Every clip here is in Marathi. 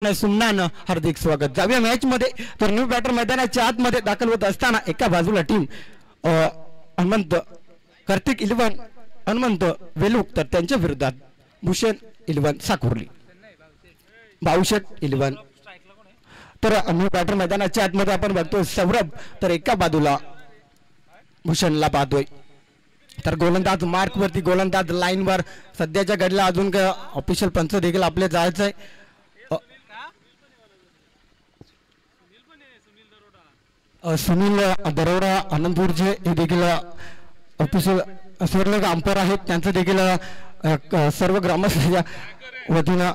सुमनानं हार्दिक स्वागत. जाऊया मॅच मध्ये. तर न्यू बॅटर मैदानाच्या आतमध्ये दाखल होत असताना एका बाजूला टीम हनुमंत कार्तिक 11 हनुमंत वेलूक, तर त्यांच्या विरोधात भूषण 11 साकुर्ली, भाऊशेठ 11. तर न्यू बॅटर मैदानाच्या आतमध्ये आपण बघतो सौरभ, तर एका बाजूला भूषणला पाहतोय. तर गोलंदाज मार्क वरती, गोलंदाज लाईन वर सध्याच्या घडीला अजून ऑफिशियल पंच देखील आपले जायचंय. सुनील दरोडा आनंदपूरचे हे देखील ऑफिशियल सर्व अंपायर आहेत. त्यांचं देखील सर्व ग्रामस्थांच्या वतीनं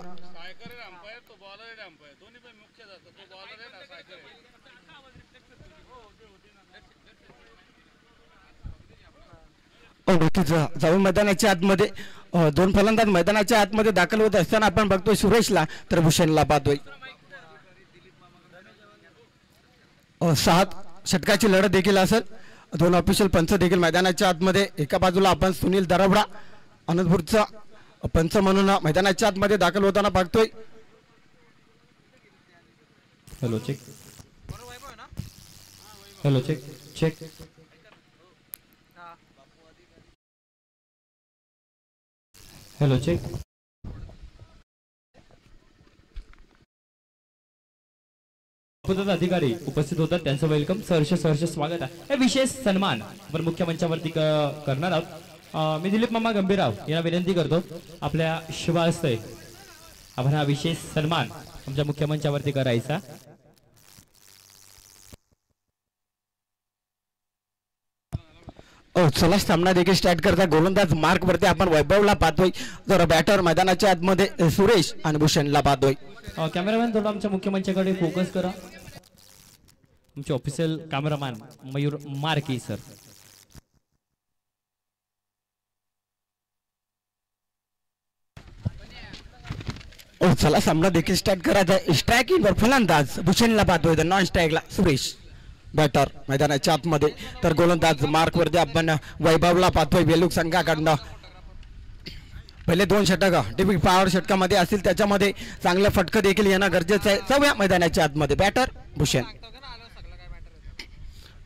जाऊन मैदानाच्या आतमध्ये दोन फलंदाज मैदानाच्या आतमध्ये दाखल होत असताना आपण बघतोय सुरेशला, तर भूषणला पाहतोय. 7 षटकाची लढत देखील असेल. दोन ऑफिशियल पंच देखील मैदानाच्या आतमध्ये. एका बाजूला आपण सुनील दरोडा आनंदपूरचा पंच म्हणून मैदानाच्या आतमध्ये दाखल होताना बघतोय. Hello check, hello check check. Hello check. अधिकारी उपस्थित होतात, त्यांचं वेलकम, सहर्ष स्वागत आहे. विशेष सन्मान आपण मुख्य मंचावरती करणार आहोत. मी दिलीप मामा गंभीरराव यांना विनंती करतो, आपल्या शुभ हस्ते आपण हा विशेष सन्मान आमच्या मुख्य मंचावरती करायचा. चला सामना देखील स्टार्ट करता. गोलंदाज मार्क वरती आपण वैभवला पाहतोय, तर बॅटर मैदानाच्या आतमध्ये सुरेश आणि भूषणला पाहतोय. कॅमेरामॅन थोडं आमच्या मुख्य मंचाकडे फोकस करा. आमचे official cameraman Mayur marquee sir. चला सामना देखील स्टार्ट करायचा. स्ट्रायकिंग वर फलंदाज भूषणला पाहतोय, तर नॉन स्ट्राईकला सुरेश बॅटर मैदानाच्या आतमध्ये. तर गोलंदाज मार्क वरती आपण वैभवला पाहतोय वेलूक संघाकडनं. पहिले 2 षटक टिपिक पॉवर षटकामध्ये असतील, त्याच्यामध्ये चांगलं फटकं देखील येणं गरजेचं आहे. जाऊया मैदानाच्या आतमध्ये. बॅटर भूषण.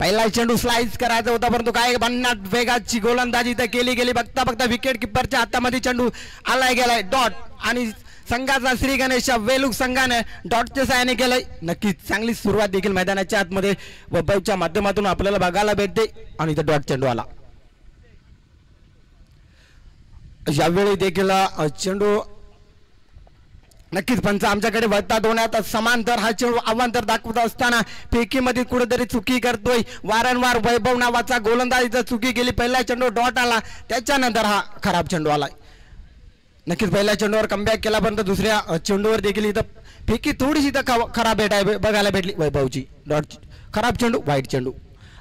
पहिला चेंडू स्लाइस करायचा होता, परंतु काय भन्नाट वेगाची गोलंदाजी तर केली गेली. बघता बघता विकेट किपरच्या हातामध्ये चेंडू आलाय गेलाय. डॉट आणि संघाचा श्री गणेश वेलूक संघाने डॉटच्या सहाय्याने केलंय. नक्कीच चांगली सुरुवात देखील मैदानाच्या आतमध्ये वैभवच्या माध्यमातून आपल्याला बघायला भेटते. आणि इथं डॉट चेंडू आला. यावेळी देखील चेंडू नक्कीच पंच आमच्याकडे वळतात होण्यात समांतर हा चेंडू अवांतर दाखवत असताना फेकीमध्ये कुठेतरी चुकी करतोय. वारंवार वैभव नावाचा गोलंदाज इथं चुकी केली. पहिला चेंडू डॉट आला, त्याच्यानंतर हा खराब चेंडू आलाय. नक्कीच पहिल्या चेंडूवर कमबॅक केला, परंतु दुसऱ्या चेंडूवर देखील इथं फेकी थोडीशी इथं खराब बघायला भेटली वैभवची. डॉट खराब चेंडू, वाईट चेंडू.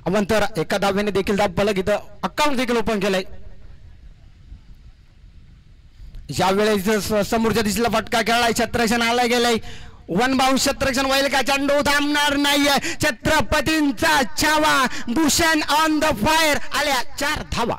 अवंतर एका धावेने देखील दाब फलक इथं अकाउंट देखील ओपन केलंय. यावेळेस समोरच्या दिशेला फटका खेळलाय. छत्रक्षण आलाय गेलाय. 1 बाउंस छत्रक्षण व्हायला का चेंडू थांबणार नाहीये. छत्रपतींचा छावा, भूषण ऑन द फायर. आल्या 4 धावा.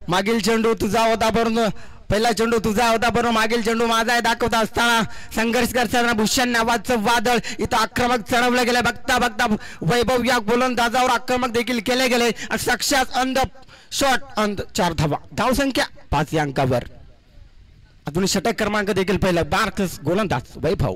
मागील चेंडू तुझा होता, परंतु पहिला चेंडू तुझा होता, बरोबर मागील चेंडू माझा आहे दाखवत असताना संघर्ष करताना भूषण नावाचं वादळ इथं आक्रमक चढवलं गेलं. बघता बघता वैभव या गोलंदाजावर आक्रमक देखील केले गेले आणि साक्षात अंध शॉट अंध 4 धावा. धावसंख्या 5 या अंकावर. अजून षटक क्रमांक देखील पहिला बारकस गोलंदाज वैभव.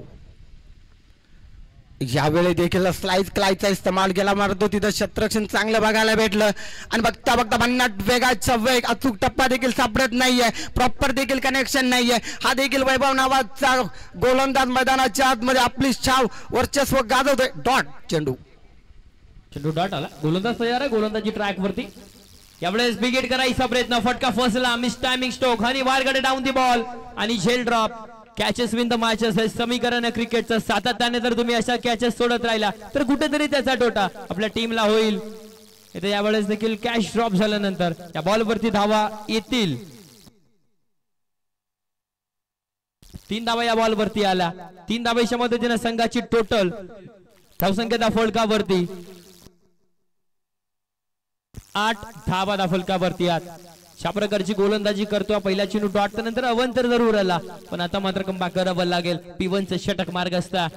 यावेळी देखील स्लाइस क्लायचा इस्तेमाल केला, मारतो तिथं क्षेत्ररक्षण चांगलं बघायला भेटलं. आणि बघता बघता भन्नाट वेगाचा वेग, अचूक टप्पा देखील सापडत नाहीये, प्रॉपर देखील कनेक्शन नाहीये. हा देखील वैभव नावाचा गोलंदाज मैदानाच्या आतमध्ये आपली छाव वर्चस्व गाजवतोय. डॉट चेंडू, चेंडू डॉट आला. गोलंदाज तयार आहे, गोलंदाजी ट्रॅक वरती. यावेळेस बिगेट करायचा प्रयत्न, फटका फसला. मिस टायमिंग स्ट्रोक आणि वारगडे डाऊन दी बॉल आणि झेल drop. Catches win the matches हे समीकरण क्रिकेटचं. सातत्याने जर तुम्ही अशा कॅचेस सोडत राहिला तर कुठेतरी त्याचा तोटा आपल्या टीमला होईल. इथे यावेळेस देखील कॅच ड्रॉप झाल्यानंतर या बॉल वरती धावा येतील. 3 धावा या बॉल वरती आल्या. 3 धावेच्या मदतीने संघाची टोटल धावसंख्या फलकावरती 8 धावा फलकावरती आत. अशा प्रकारची गोलंदाजी करतो पहिल्या चेंडू डॉट नंतर अवंतर जरूर आला पण आता मात्र कंबॅक करावं लागेल. P1 षटक मार्ग असता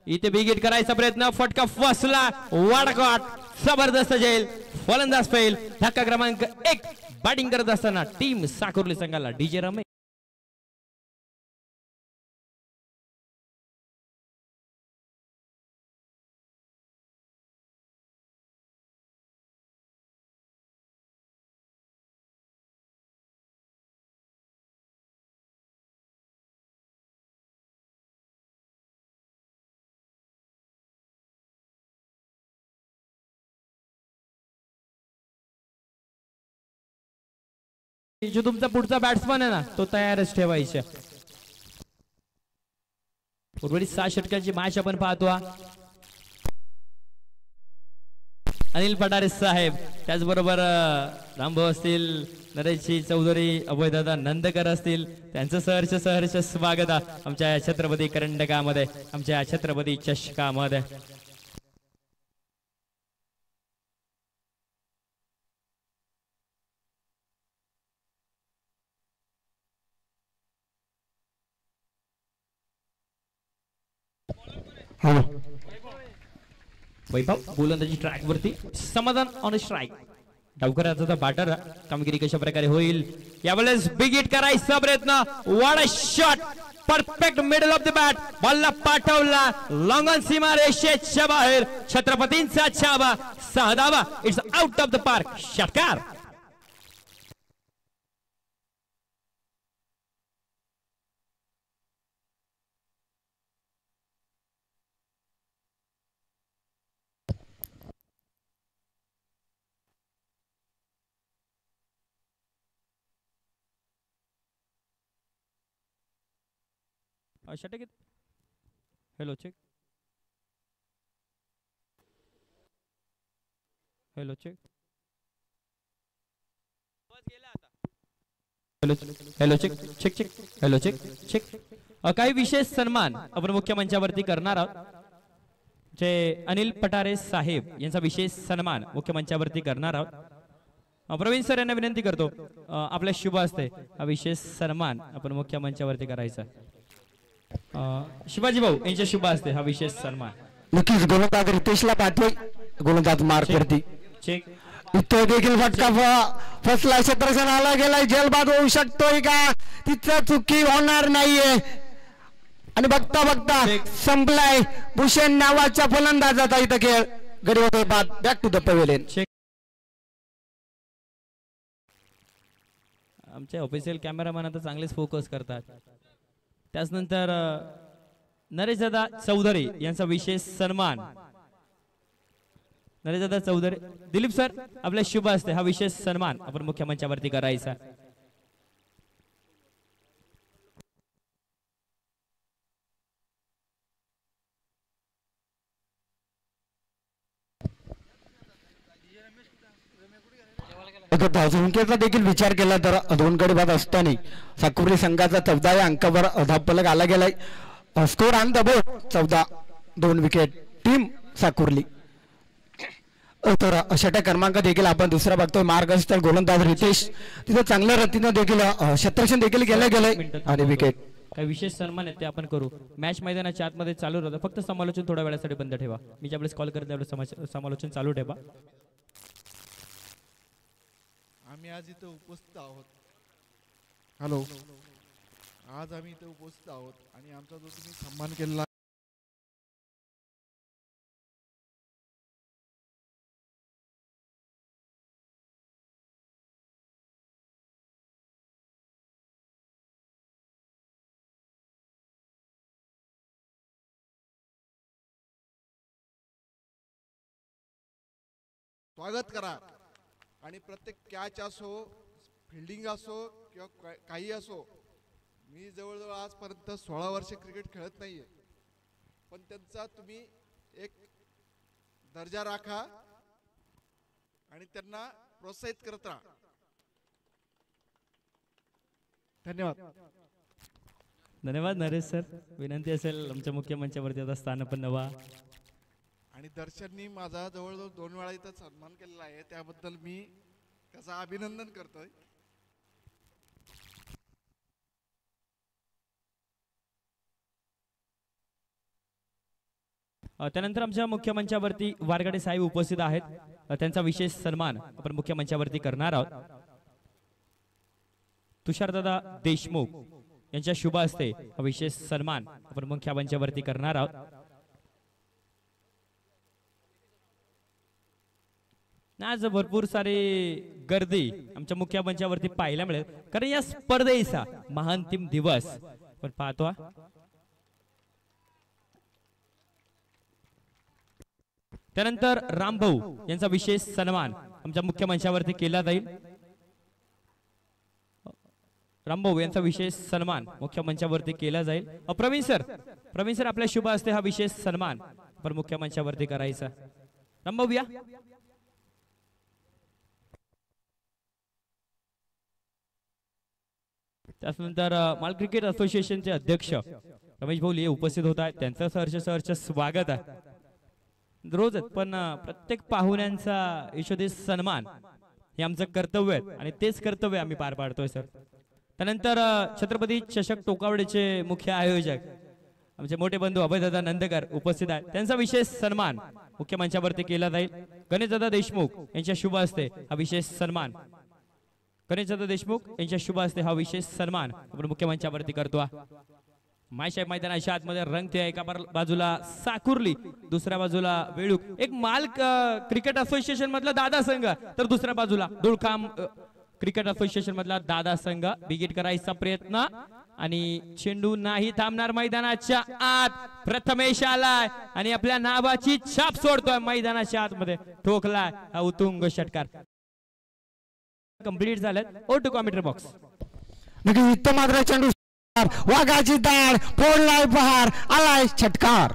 इथे बिगिट करायचा प्रयत्न फटका फसला वाडकॉट जबरदस्त झेल फलंदाज फेल. धक्का क्रमांक 1 बॅटिंग करत असताना टीम साकुर्ली संघाला डीजे रमेश. जो तुमचा पुढचा बॅट्समन आहे ना तो तयारच ठेवायचा. उर्वरित 6 षटकांची मॅच आपण पाहतो. अनिल पठारे साहेब त्याचबरोबर रामभाऊ असतील नरेशजी चौधरी अभयदादा नंदकर असतील त्यांचं सहर्ष स्वागत आमच्या छत्रपती करंडकामध्ये आमच्या छत्रपती चषकामध्ये. वैभव गोलंदाजी ट्रॅक वरती समाधान ऑन स्ट्राइक. डावकराचा बॅटर कामगिरी कशा प्रकारे होईल यावेळेस बिग हिट करायचा प्रयत्न. What a shot perfect middle of the bat बॉलला पाठवला लॉंग ऑन सीमा रेषेच्या बाहेर छत्रपतींचा छावा 6 धावा. It's out of the park. षटकार. षटक. Hello check. Hello check. Hello check check check. Hello check check. काही विशेष सन्मान आपण मुख्य मंचावरती करणार आहोत. जे अनिल पठारे साहेब यांचा विशेष सन्मान मुख्य मंचावरती करणार आहोत. प्रवीण सर यांना विनंती करतो आपल्या शुभ हस्ते हा विशेष सन्मान आपण मुख्य मंचावरती करायचा. शिवाजी भाऊ यांच्या शुभ असते हा विशेष सन्मान. नक्कीच गोलंदाज रितेशला पाठवे. गोलंदाज मार्क वरती चेक. इथं देखील फटका फसला क्षेत्रक्षणाला गेलाय. जलबाद होऊ शकतोय का तिथं चुकी होणार नाहीये आणि बघता बघता संपलाय. भूषण नावाच्या फलंदाजाचा इथं खेळ गडी बाद बॅक टू द पवेलियन. आमचे ऑफिशियल कॅमेरामॅन आता चांगलेच फोकस करतात. त्यानंतर नरेशदादा चौधरी यांचा विशेष सन्मान. नरेशदादा चौधरी दिलीप सर आपल्या शुभ असते हा विशेष सन्मान आपण मुख्य मंचावरती करायचा. धावसंख्येचा देखील विचार केला तर 2 गडी बाद असताना साकुर्ली संघाचा 14व्या अंकावर धावफलक आला गेलाय. Score on the board 14 2 wicket team Sakurli. तर षटक क्रमांक देखील आपण दुसरा बघतोय. मार्ग असतात गोलंदाज रितेश तिथं चांगल्या रीतीनं देखील क्षेत्ररक्षण देखील केलं गेलंय आणि विकेट. काही विशेष सन्मान आहेत ते आपण करू. मॅच मैदानाच्या आतमध्ये चालू राहतं फक्त समालोचन थोड्या वेळासाठी बंद ठेवा. मी ज्यावेळेस कॉल करत त्यावेळेस समालोचन चालू ठेवा. आम्ही आज इथे उपस्थित आहोत. हॅलो. आज आम्ही इथे उपस्थित आहोत आणि आमचा जो तुम्ही सन्मान केला स्वागत करा. आणि प्रत्येक कॅच असो फिल्डिंग असो किंवा काही असो मी जवळजवळ आजपर्यंत 16 वर्ष क्रिकेट खेळत नाहीये पण त्यांचा तुम्ही एक दर्जा राखा आणि त्यांना प्रोत्साहित करत राहा. धन्यवाद. धन्यवाद नरेश सर. विनंती असेल आमच्या मुख्य मंचावरती आता स्थान पण नवा. आणि दर्शननी माझा जवळजवळ 2 वेळा इथं सन्मान केलेला आहे, त्याबद्दल मी त्याचं अभिनंदन करतोय. त्यानंतर आमच्या मुख्य मंचावरती वारगडे साहेब उपस्थित आहेत. त्यांचा विशेष सन्मान आपण मुख्य मंचावरती करणार आहोत. तुषारदादा देशमुख यांच्या शुभ हस्ते हा विशेष सन्मान आपण मुख्य मंचावरती करणार आहोत. आज भरपूर सारी गर्दी आमच्या मुख्य मंचावरती पाहायला मिळेल, कारण या स्पर्धेचा महाअंतिम दिवस आपण पाहतो. त्यानंतर रामभाऊ यांचा विशेष सन्मान आमच्या मुख्य मंचावरती केला जाईल. रामभाऊ यांचा विशेष सन्मान मुख्य मंचावरती केला जाईल. प्रवीण सर आपल्या शुभ हस्ते हा विशेष सन्मान आपण मुख्य मंचावरती करायचा. रामभाऊ या. त्यानंतर माल क्रिकेट असोसिएशनचे अध्यक्ष रमेश भाऊ लिये उपस्थित होत आहेत. त्यांचं सहर्ष स्वागत आहे. रोजच पण प्रत्येक पाहुण्यांचा यशोदे सन्मान हे आमचं कर्तव्य आहे आणि तेच कर्तव्य आम्ही पार पाडतोय सर. त्यानंतर छत्रपती चषक टोकावडेचे मुख्य आयोजक आमचे मोठे बंधू अभयदादा नंदकर उपस्थित आहेत. त्यांचा विशेष सन्मान मुख्य मंचावरती केला जाईल. गणेशदादा देशमुख यांच्या शुभ हस्ते हा विशेष सन्मान. गणेशदादा देशमुख यांच्या शुभ हस्ते हा विशेष सन्मान आपण मुख्य मंचावरती करतो. मायसाहेब मैदानाच्या आतमध्ये रंगते. एका बाजूला साकुर्ली, दुसऱ्या बाजूला वेळूक. एक माल क्रिकेट असोसिएशन मधला दादा संघ, तर दुसऱ्या बाजूला धुळखाम क्रिकेट असोसिएशन मधला दादा संघ. बिगिट करायचा प्रयत्न आणि चेंडू नाही थांबणार मैदानाच्या आत. प्रथमेश आलाय आणि आपल्या नावाची छाप सोडतोय मैदानाच्या आतमध्ये. ठोकलाय हा उत्तुंग षटकार. कंप्लीट झालं. Over to commentary box. इथं मात्र चेंडू वाघाची दाढ फोडलाय बहार. आलाय षटकार.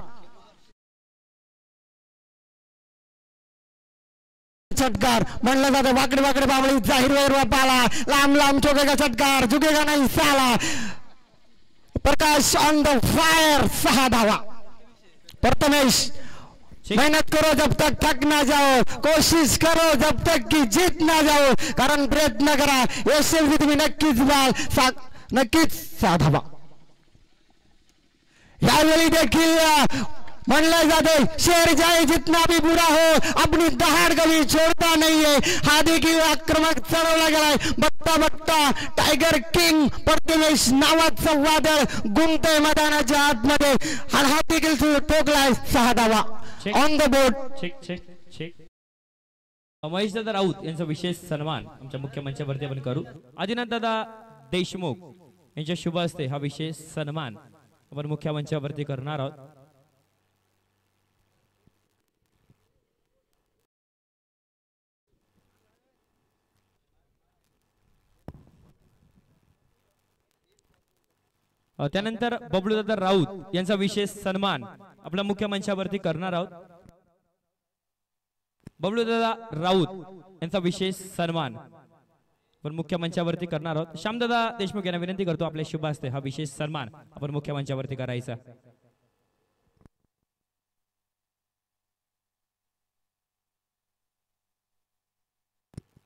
षटकार म्हणलं जातं. वाकडे बाबळी हिरवा पाला. लांब ठोकेगा षटकार. झुकेगा नाही साला. प्रकाश ऑन द फायर. 6 धावा. प्रथमेश मेहनत करो जब तक थक ना जाओ, कोशिश करो जब तक की जीत ना जाओ, कारण प्रयत्न करा यशस्वी तुम्ही नक्कीच व्हाल. नक्कीच 6 धावा. यावेळी देखील म्हणलं जाते शेर जाए जितना भी बुरा हो, अपनी दहाड़ कभी छोड़ता नहीं है. हा देखील आक्रमक चढवला गेलाय. बघता टायगर किंग प्रथमेश नावाचं वादळ गुंतय मैदानाच्या आतमध्ये. हा देखील ठोकलाय. 6 धावा. On the board. चेक. महेशदादा राऊत यांचा विशेष सन्मान आमच्या मुख्य मंचावरती आपण करू. आदिनाथदादा देशमुख यांच्या शुभ हस्ते हा विशेष सन्मान आपण मुख्य मंचावरती करणार आहोत. त्यानंतर बबलूदादा राऊत यांचा विशेष सन्मान आपल्या मुख्य मंचावरती करणार आहोत. बबलूदादा राऊत यांचा विशेष सन्मान आपण मुख्य मंचावरती करणार आहोत. श्यामदादा देशमुख यांना विनंती करतो आपल्या शुभ हस्ते हा विशेष सन्मान आपण मुख्य मंचावरती करायचा.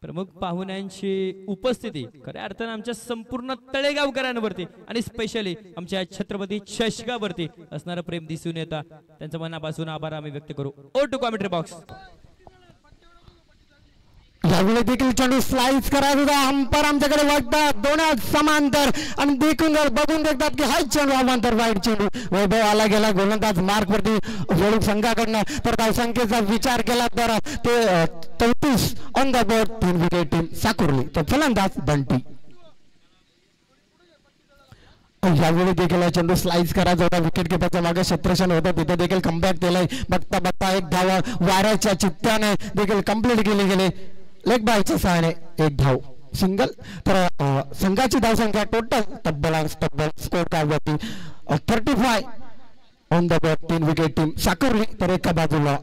प्रमुख पाहुण्यांची उपस्थिती खऱ्या अर्थाने आमच्या संपूर्ण तळेगावकरांवरती आणि स्पेशली आमच्या छत्रपती चषकावरती असणारं प्रेम दिसून येतं. त्यांच्या मनापासून आभार आम्ही व्यक्त करू. Over to commentary box. यावेळी देखील चेंडू स्लाइस करायचा होता. अंपर आमच्याकडे वाटतात दोन्ही समांतर आणि बघून देखतात की हा चेंडू अवांतर वाईट चेंडू. वैभव आला गेला गोलंदाज मार्क वरती वेळूक संघाकडनं. तर धावसंख्येचा विचार केला तर ते 34 on the board. 3 wicket team Sakurli. तर फलंदाज बंटी. यावेळी देखील चेंडू स्लाइस करायचा होता. विकेट किपरच्या मागे शत्रशन होतं. तिथे देखील कमबॅक केलंय. बघता एक धाव वाऱ्याच्या चित्त्याने देखील कंप्लीट केली गेली. लेग बायच्या सहाय्याने 1 धाव सिंगल. तर संघाची धावसंख्या टोटल तब्बल स्कोर कार्डवरती 35 on the board. 3 wicket team Sakurli. तर एका बाजूला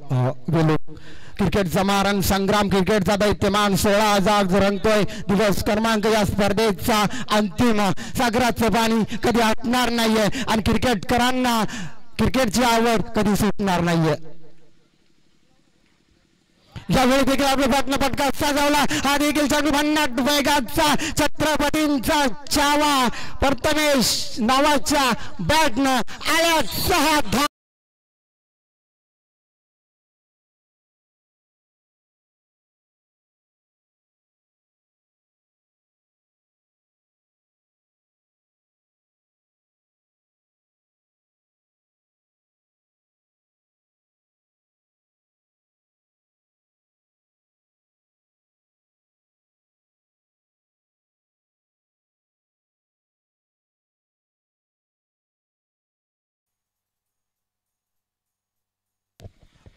वेलूक क्रिकेट समारण संग्राम क्रिकेटचा दैत्यमान 16,000 रंगतोय. दिवस क्रमांक या स्पर्धेचा अंतिम. सागराचं पाणी कधी आटणार नाहीये आणि क्रिकेटकरांना क्रिकेटची आवड कधी सुटणार नाहीये. यावेळी देखील आपला बातम्या पटका सजवला हा देखील चेंडू भन्नाट वेगाचा छत्रपतींचा चावा प्रथमेश नावाच्या बॅटनं आल्या 6 धावा.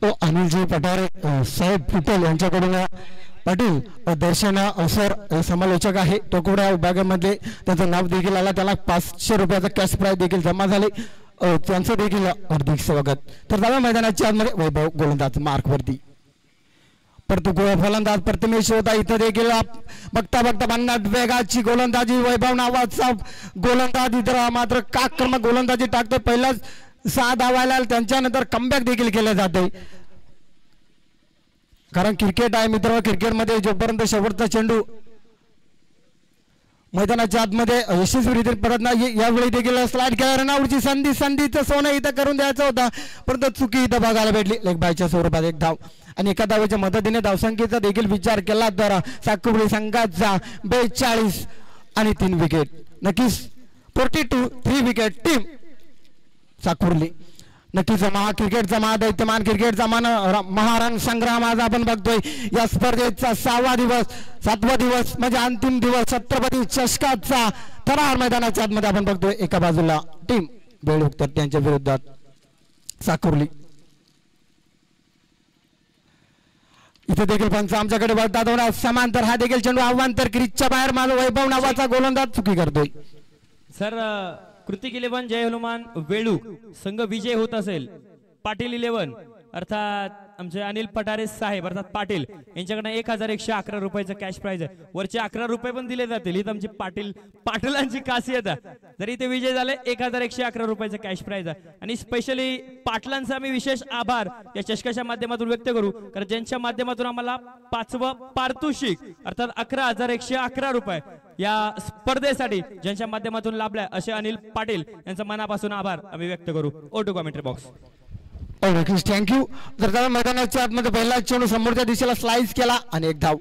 तो अनिलजी पठारे साहेब पिटल यांच्याकडून पाटील दर्शन सर समालोचक आहे तो कुड्या विभागामध्ये त्याचं नाव देखील आला त्याला 500 रुपयाचा कॅश प्राइज देखील जमा झाले त्यांचं देखील हार्दिक स्वागत. तर दहाव्या मैदानाच्या आतमध्ये वैभव गोलंदाज मार्कवरती परंतु फलंदाज प्रथमेश होता इथं देखील बघता बघता भन्नाट वेगाची गोलंदाजी वैभव नावाचा गोलंदाज इथं मात्र आक्रमक गोलंदाजी टाकतो. पहिलाच 6 धावायला त्यांच्यानंतर कमबॅक देखील केले जाते कारण क्रिकेट आहे मित्र. क्रिकेटमध्ये जोपर्यंत शेवटचा चेंडू मैदानाच्या आतमध्ये यशस्वीरित्या परत नाही यावेळी देखील स्लाइड केला रनआउटची संधीचं सोनं इथं करून द्यायचं होता परंतु चुकी इथं बघायला भेटली. लेग बायच्या स्वरूपात 1 धाव आणि एका धावेच्या मदतीने धावसंख्येचा देखील विचार केला तर साकुर्ली संघाचा 42 आणि 3 विकेट. नक्कीच 42 3 विकेट टीम साकुर्ली. नक्कीच क्रिकेटचा महादैत्यमान क्रिकेटचा महारण संग्राम आज आपण बघतोय. या स्पर्धेचा 7वा दिवस म्हणजे अंतिम दिवस छत्रपती चषकाचा थरार मैदानाच्या आतमध्ये आपण बघतोय. एका बाजूला टीम बेळूक तर त्यांच्या विरोधात साकुर्ली. इथे देखील पंच आमच्याकडे वळतात समांतर हा देखील चेंडू आव्हांतर क्रीजच्या बाहेर माझा वैभव नावाचा गोलंदाज चुकी करतोय. सर कृतिक 11 जय हनुमान वेळूक संघ विजय होत असेल पाटील 11 अर्थात आमचे अनिल पठारे साहेब अर्थात पाटील यांच्याकडे 1111 रुपयाचं कॅश प्राइज आहे. वरचे 11 रुपये पण दिले जातील. ही आमची पाटीलांची खासियत आहे. जरी ते विजय झाले 1111 रुपयाचं कॅश प्राइज आहे आणि स्पेशली पाटलांचा आम्ही विशेष आभार या चषकाच्या माध्यमातून व्यक्त करू कारण ज्यांच्या माध्यमातून आम्हाला 5वं पारितोषिक अर्थात 11,111 रुपये या स्पर्धेसाठी ज्यांच्या माध्यमातून लाभलाय असे अनिल पाटील यांचा मनापासून आभार आम्ही व्यक्त करू. ओटू कमेंट्री बॉक्स. थँक्यू. जर त्याला मैदानाच्या आतमध्ये पहिला चेंडू समोरच्या दिशेला स्लाइस केला आणि 1 धाव.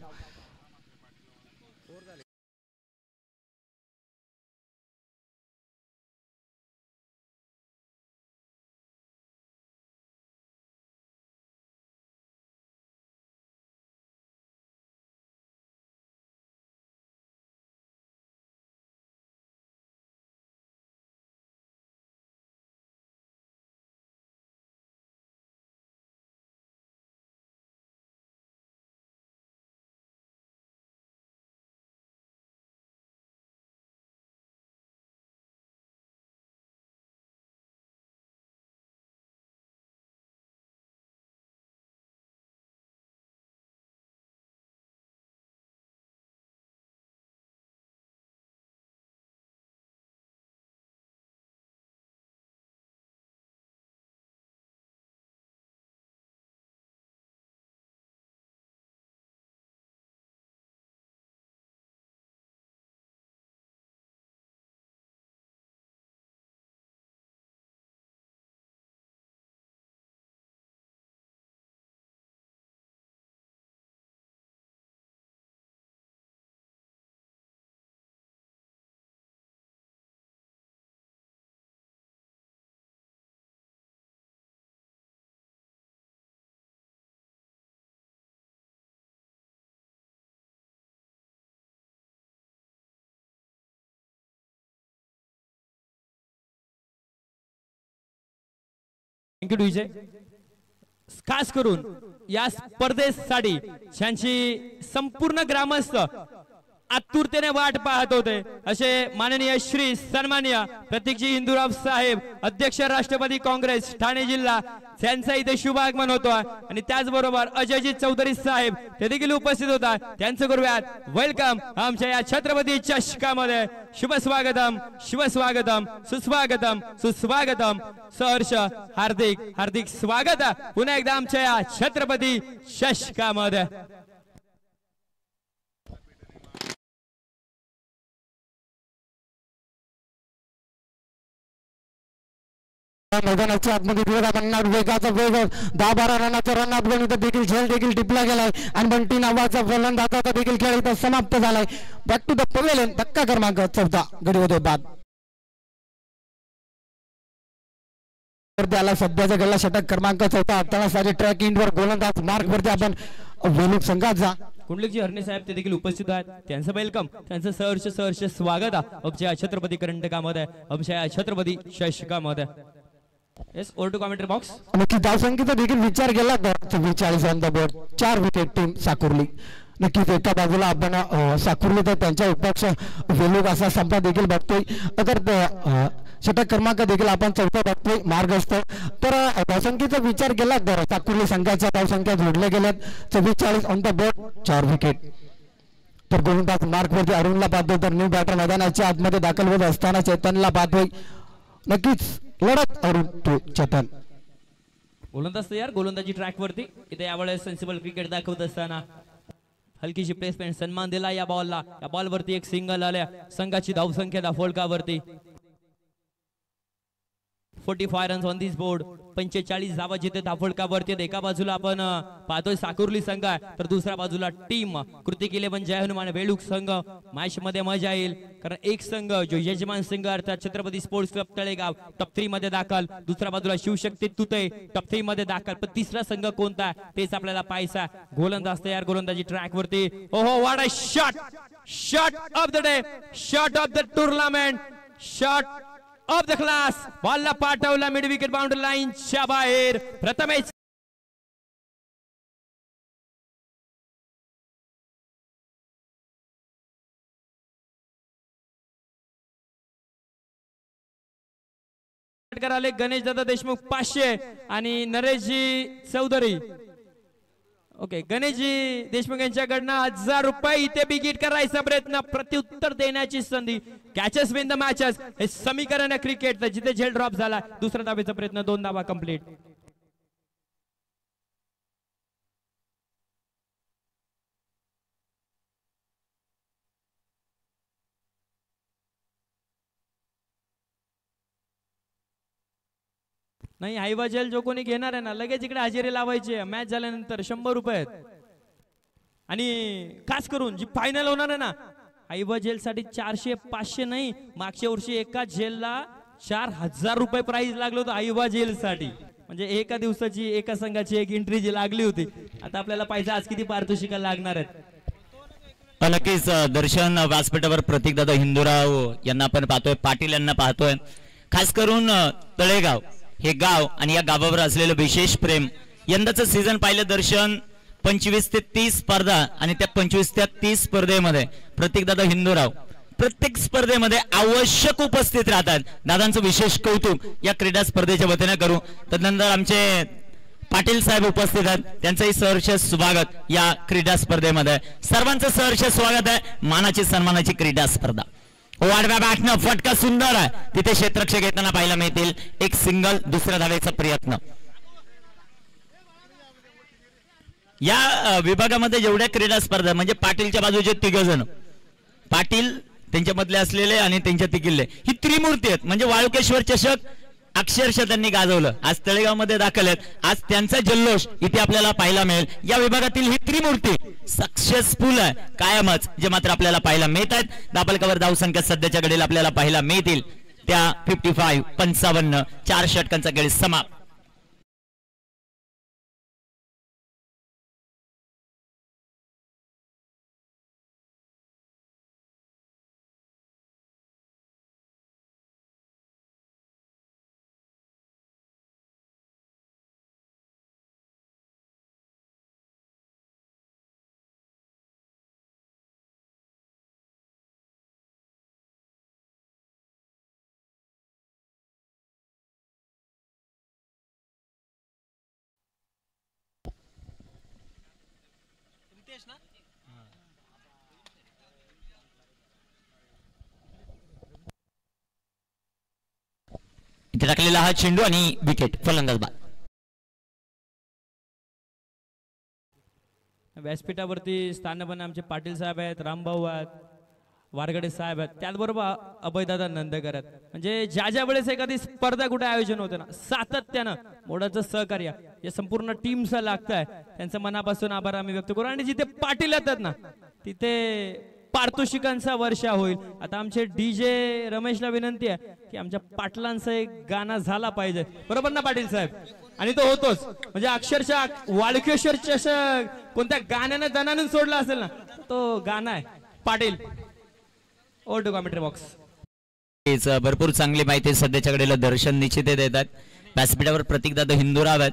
थँक्यू विजय. खास करून या स्पर्धेसाठी ज्यांची संपूर्ण ग्रामस्थ आतुरतेने वाट पाहत होते असे माननीय श्री सन्माननीय प्रतीकजी हिंदूराव साहेब अध्यक्ष राष्ट्रवादी काँग्रेस ठाणे जिल्हा त्यांचा इथे शुभ आगमन होतो आणि त्याचबरोबर अजयजी चौधरी साहेब ते देखील उपस्थित होता त्यांचं करूयात वेलकम आमच्या या छत्रपती चषकामध्ये शुभ स्वागतम सुस्वागतम सुस्वागतम सहर्ष हार्दिक हार्दिक स्वागत पुन्हा एकदा आमच्या या छत्रपती चषकामध्ये मैदानाच्या आतमध्ये वेगाचा वेग 10-12 रनाचा रन अपघात इथं देखील खेळ देखील टिपला गेलाय आणि बंटी नावाचा फलंदाजाचा देखील खेळ इथं समाप्त झालाय. बॅक टू द पवेलियन धक्का क्रमांक 14 गडी होते बाद त्याला सध्याचा गल्ला षटक क्रमांक 14 आता सारे ट्रॅक इंडवर गोलंदाज मार्क वरती आपण वेलूक संघाचा कुंडलिकजी हरणे साहेब ते देखील उपस्थित आहेत त्यांचं वेलकम त्यांचं सहर्ष स्वागत आमच्या छत्रपती करंडकामध्ये आमच्या छत्रपती चषकामध्ये. Yes over to commentary box. नक्की धावसंख्येचा देखील विचार केला तर 44 on the board 4 wicket team Sakurli. नक्कीच एका बाजूला आपण साकुर्ली तर त्यांच्या उपपक्ष वेलूक असा संपा देखील बघतोय तर षटक क्रमांक देखील आपण 14 बघतोय मार्ग असतो तर धावसंख्येचा विचार केला तर साकुर्ली संघाच्या धावसंख्या जोडल्या गेल्यात 44 ऑन द बोर्ड 4 विकेट. तर गोलंदाज मार्क वरती अरुणला पाहतोय तर न्यू बॅटर मैदानाच्या आतमध्ये दाखल होत असताना चेतनला पाहतोय. नक्कीच लढत अरुण टू चेतन. गोलंदाज तयार गोलंदाजी ट्रॅक वरती इथे यावेळेस सेन्सिबल क्रिकेट दाखवत असताना हलकीशी प्लेसमेंट सन्मान दिला या बॉलला. या बॉल वरती एक सिंगल आल्या संघाची धावसंख्या फलकावरती 45 रन्स ऑन दिस बोर्ड 45 धावा जिथे धाफळकावरती एका बाजूला आपण पाहतोय साकुर्ली संघ तर दुसऱ्या बाजूला टीम कृती केले पण जय हनुमान वेळूक संघ मॅच मध्ये मजा येईल कारण एक संघ जो यजमान संघ अर्थात Chhatrapati sports club Talegaon top 3 मध्ये दाखल दुसऱ्या बाजूला शिवशक्ती तुते टॉप 3 मध्ये दाखल पण तिसरा संघ कोणता तेच आपल्याला पाहायचा. गोलंदाज तयार गोलंदाजी ट्रॅक वरती ओहो what a shot of the day shot of the tournament shot of the class बॉलला पाठवला मिड विकेट बाउंड्री लाईनच्या बाहेर. प्रथमेश कराले गणेश दादा देशमुख 500 आणि नरेशजी चौधरी ओके गणेशजी देशमुख यांच्याकडनं 1000 रुपये इथे बिगिट करायचा प्रयत्न प्रत्युत्तर देण्याची संधी कॅचेस विन द मॅचेस हे समीकरण क्रिकेट जिथे झेल ड्रॉप झाला दुसरा धावेचा प्रयत्न 2 धावा कंप्लीट. नाही हायवा जेल जो कोणी घेणार आहे ना लगेच इकडे हजेरी लावायची मॅच झाल्यानंतर 100 रुपये आणि खास करून जी फायनल होणार आहे ना हायवा जेल साठी 400-500 नाही मागच्या वर्षी एका जेलला 4000 रुपये प्राइस लागलो होतं हायवा जेल साठी म्हणजे एका दिवसाची एका संघाची एक एंट्री जी लागली होती. आता आपल्याला पाहिजे आज किती पारितोषिक लागणार आहेत. नक्कीच दर्शन व्यासपीठावर प्रतीकदादा हिंदूराव यांना आपण पाहतोय पाटील यांना पाहतोय खास करून तळेगाव हे गाव आणि या गावावर असलेलं विशेष प्रेम. यंदाचं सीझन पाहिलं दर्शन 25 ते 30 स्पर्धा आणि त्या 25 ते 30 स्पर्धेमध्ये प्रतीकदादा हिंदूराव प्रत्येक स्पर्धेमध्ये आवश्यक उपस्थित राहतात. दादांचं विशेष कौतुक या क्रीडा स्पर्धेच्या वतीने करू. तदनंतर आमचे पाटील साहेब उपस्थित आहेत त्यांचंही सहर्ष स्वागत या क्रीडा स्पर्धेमध्ये. सर्वांचं सहर्ष स्वागत आहे. मानाची सन्मानाची क्रीडा स्पर्धा वाढव्या बॅटनं फटका सुंदर आहे तिथे क्षेत्ररक्षक येताना पाहायला मिळतील. एक सिंगल दुसऱ्या धावेचा प्रयत्न. या विभागामध्ये जेवढ्या क्रीडा स्पर्धा म्हणजे पाटीलच्या बाजूचे 3 जण पाटील त्यांच्यामधले असलेले आणि त्यांच्या तिकिल्ले ही त्रिमूर्ती आहेत म्हणजे वाळुकेश्वर चषक अक्षरशः त्यांनी गाजवलं. आज तळेगाव मध्ये दाखल आहेत. आज त्यांचा जल्लोष इथे आपल्याला पाहायला मिळेल. या विभागातील ही त्रिमूर्ती सक्सेसफुल आहे कायमच जे मात्र आपल्याला पाहायला मिळत आहेत. दाबलकावर धावसंख्या सध्याच्या घडीला आपल्याला पाहायला मिळतील त्या 55 4 षटकांचा खेळ समाप्त. इथे टाकलेला हा चेंडू आणि विकेट, फलंदाज बाद. व्यासपीठावरती स्थानपणे आमचे पाटील साहेब आहेत, रामभाऊ आहेत, वारगडे साहेब आहेत, त्याचबरोबर अभयदादा नंदकर आहेत. म्हणजे ज्या ज्या वेळेस एखादी स्पर्धा कुठे आयोजन होते ना, सातत्यानं मोडाचं सहकार्य या संपूर्ण टीमचं लागतं आहे. त्यांचं मनापासून आभार आम्ही व्यक्त करू. आणि जिथे पाटील येतात ना तिथे पारितोषिकांचा वर्षा होईल. आता आमचे DJ रमेशला विनंती आहे की आमच्या पाटलांचा एक गाणं झाला पाहिजे, बरोबर ना पाटील साहेब? आणि तो होतोच. म्हणजे अक्षरशः वाळकेश्वर चषक कोणत्या गाण्यानं दणानं सोडला असेल ना, तो गाणं आहे Patil. Over to commentary box. भरपूर चांगली माहिती सध्याच्याकडे दर्शन निश्चित देतात. व्यासपीठावर प्रतीकदादा हिंदुराव आहेत,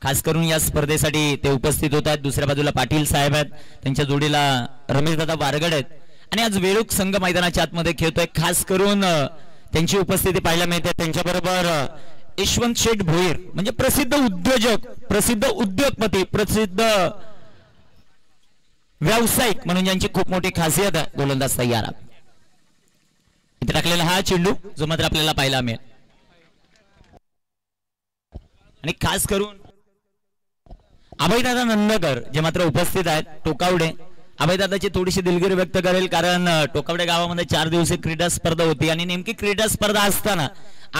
खास करून या स्पर्धेसाठी ते उपस्थित होत आहेत. दुसऱ्या बाजूला पाटील साहेब आहेत, त्यांच्या जोडीला रमेशदादा वारगड आहेत. आणि आज वेळूक संघ मैदानाच्या आतमध्ये खेळतोय. खास करून त्यांची उपस्थिती पाहायला मिळते. त्यांच्याबरोबर यशवंत शेठ भोईर, म्हणजे प्रसिद्ध उद्योजक, प्रसिद्ध उद्योगपती, प्रसिद्ध व्यावसायिक म्हणून ज्यांची खूप मोठी खासियत आहे. गोलंदाज तयार आहे. इथे टाकलेला हा चेंडू जो मात्र आपल्याला पाहायला मिळेल. आणि खास करून अभयदादा नंदकर जे मात्र उपस्थित आहेत, टोकावडे. अभयदादाची थोडीशी दिलगिरी व्यक्त करेल, कारण टोकावडे गावामध्ये 4 दिवसीय क्रीडा स्पर्धा होती आणि नेमकी क्रीडा स्पर्धा असताना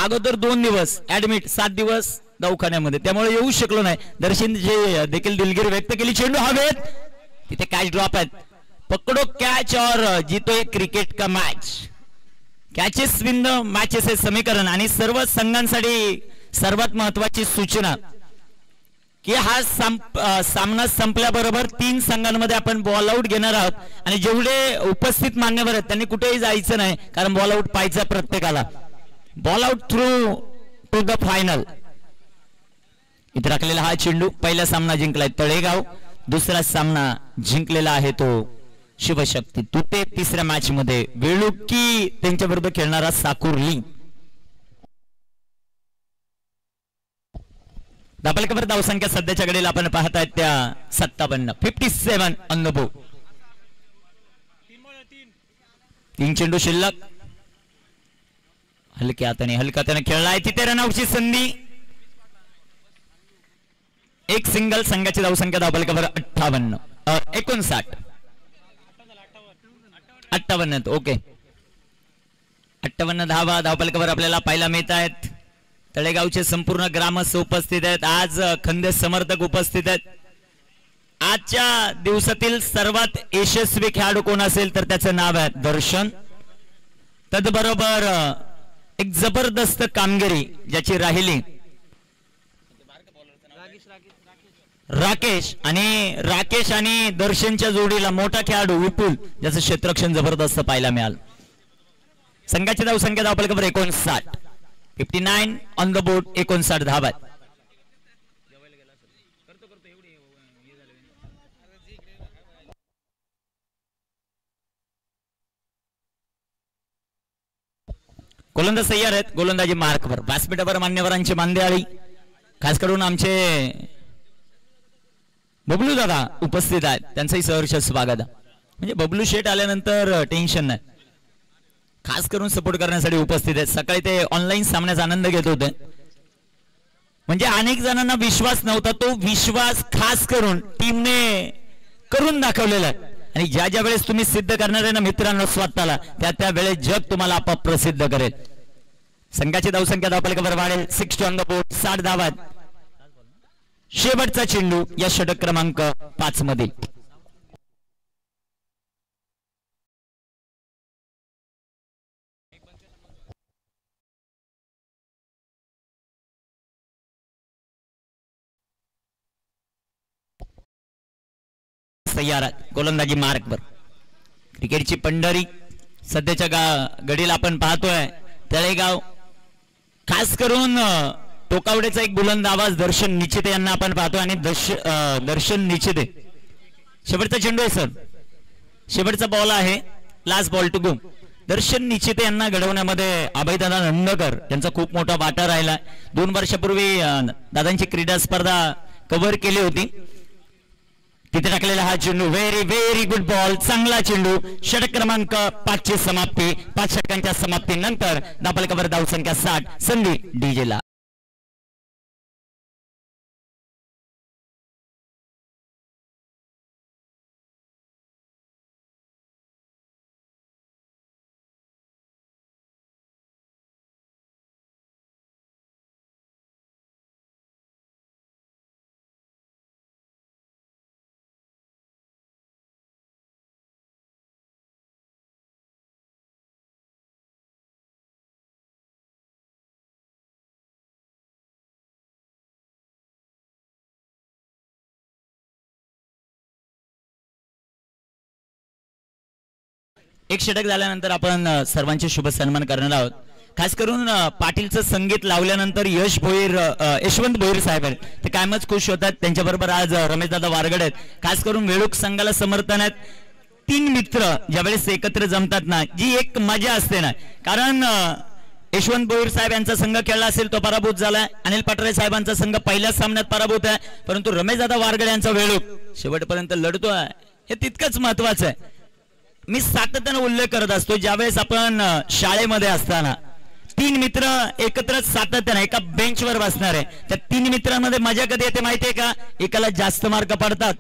अगोदर 2 दिवस ऍडमिट, 7 दिवस दवाखान्यामध्ये, त्यामुळे येऊ शकलो नाही. दर्शन जे देखील दिलगिरी व्यक्त केली. चेंडू हवेत, तिथे कॅच ड्रॉप आहेत. पकडो कॅच और जीतो क्रिकेट का match. Catches win the matches हे समीकरण. आणि सर्व संघांसाठी सर्वात महत्वाची सूचना की हा सामना संपल्याबरोबर 3 संघांमध्ये आपण बॉल आउट घेणार आहोत. आणि जेवढे उपस्थित मान्यवर आहेत त्यांनी कुठेही जायचं नाही, कारण बॉल आउट पाहायचा प्रत्येकाला. Ball out through to the final. इथे राखलेला हा चेंडू. पहिला सामना जिंकलाय तळेगाव, दुसरा सामना जिंकलेला आहे तो शिवशक्ती. तुटे तिसऱ्या मॅच मध्ये वेळुकी त्यांच्या बरोबर खेळणारा साकुर्ली. धापलकावर धावसंख्या सध्याच्या घडीला आपण पाहतायत त्या 57, 57 ऑन द बोर्ड. 3 चेंडू शिल्लक. हलक्या हाताने खेळलाय. तिथे रनआउटची संधी. एक सिंगल. संघाची धावसंख्या धापलकावर 58, 59, 58. ओके, 58 धावा धावपलकावर आपल्याला पाहायला मिळत आहेत. तळेगावचे संपूर्ण ग्रामस्थ उपस्थित आहेत. आज खंदे समर्थक उपस्थित आहेत. आजच्या दिवसातील सर्वात यशस्वी खेळाडू कोण असेल तर त्याचं नाव आहे दर्शन. त्याचबरोबर एक जबरदस्त कामगिरी ज्याची राहिली राकेश. आणि दर्शनच्या जोडीला मोठा खेळाडू विपुल, ज्याचं क्षेत्ररक्षण जबरदस्त पाहायला मिळालं. संघाची धावसंख्या धावपलकावर 59, 59 ऑन द बोर्ड. 59 धावा. गोलंदाज तयार आहेत. गोलंदाजी मार्कवर. व्यासपीठावर मान्यवरांची मांदेआळी, खास करून आमचे बबलू दादा उपस्थित आहेत. त्यांचंही सहर्ष स्वागत. म्हणजे बबलू शेठ आल्यानंतर टेन्शन नाही, खास करून सपोर्ट करण्यासाठी उपस्थित आहेत. सकाळी ते ऑनलाईन सामन्याचा आनंद घेत होते. म्हणजे अनेक जणांना विश्वास नव्हता, तो विश्वास खास करून टीमने करून दाखवलेला आहे. आणि ज्या ज्या वेळेस तुम्ही सिद्ध करणार आहे ना मित्रांनो स्वतःला, त्या वेळेस जग तुम्हाला आपोआप प्रसिद्ध करेल. संघाची धावसंख्या धावपलकावर वाढेल. 60 ऑन द बोर्ड. 60 धावा. शेवटचा चेंडू या षटक क्रमांक 5 मध्ये. तयार. गोलंदाजी मार्कवर. क्रिकेटची पंढरी सध्याच्या घडीला आपण पाहतोय तळेगाव. खास करून टोकावडेचा एक बुलंद आवाज दर्शन निचिते यांना आपण पाहतोय. आणि दर्शन निचिते शेवटचा चेंडू आहे सर, शेवटचा बॉल आहे, लास्ट बॉल टू गो. दर्शन निचिते यांना घडवण्यामध्ये अभयदादा नंदकर यांचा खूप मोठा वाटा राहिला. 2 वर्षापूर्वी दादांची क्रीडा स्पर्धा कव्हर केली होती. तिथे टाकलेला हा चेंडू व्हेरी व्हेरी गुड बॉल, चांगला चेंडू. षटक क्रमांक 5 ची समाप्ती. 5 षटकांच्या समाप्तीनंतर धावफलकावर धावसंख्या 60. संधी डीजेला. एक षटक झाल्यानंतर आपण सर्वांचे शुभ सन्मान करणार आहोत. खास करून पाटीलचं संगीत लावल्यानंतर यशवंत भोईर साहेब आहेत, ते कायमच खुश होतात. त्यांच्याबरोबर आज रमेशदादा वारगड आहेत. खास करून वेळूक संघाला समर्थन आहेत. 3 मित्र ज्यावेळेस एकत्र जमतात ना, जी एक मजा असते ना. कारण यशवंत भोईर साहेब यांचा संघ खेळला असेल तो पराभूत झालाय. अनिल पाटरे साहेबांचा संघ पहिल्याच सामन्यात पराभूत आहे. परंतु रमेशदादा वारगड यांचा वेळूक शेवटपर्यंत लढतोय, हे तितकंच महत्वाचं आहे. मी सातत्याने उल्लेख करत असतो, ज्यावेळेस आपण शाळेमध्ये असताना 3 मित्र एकत्र सातत्याने एका बेंचवर बसणार आहे. त्या 3 मित्रांमध्ये मजा कधी येते माहितीये का? एकाला जास्त मार्क पडतात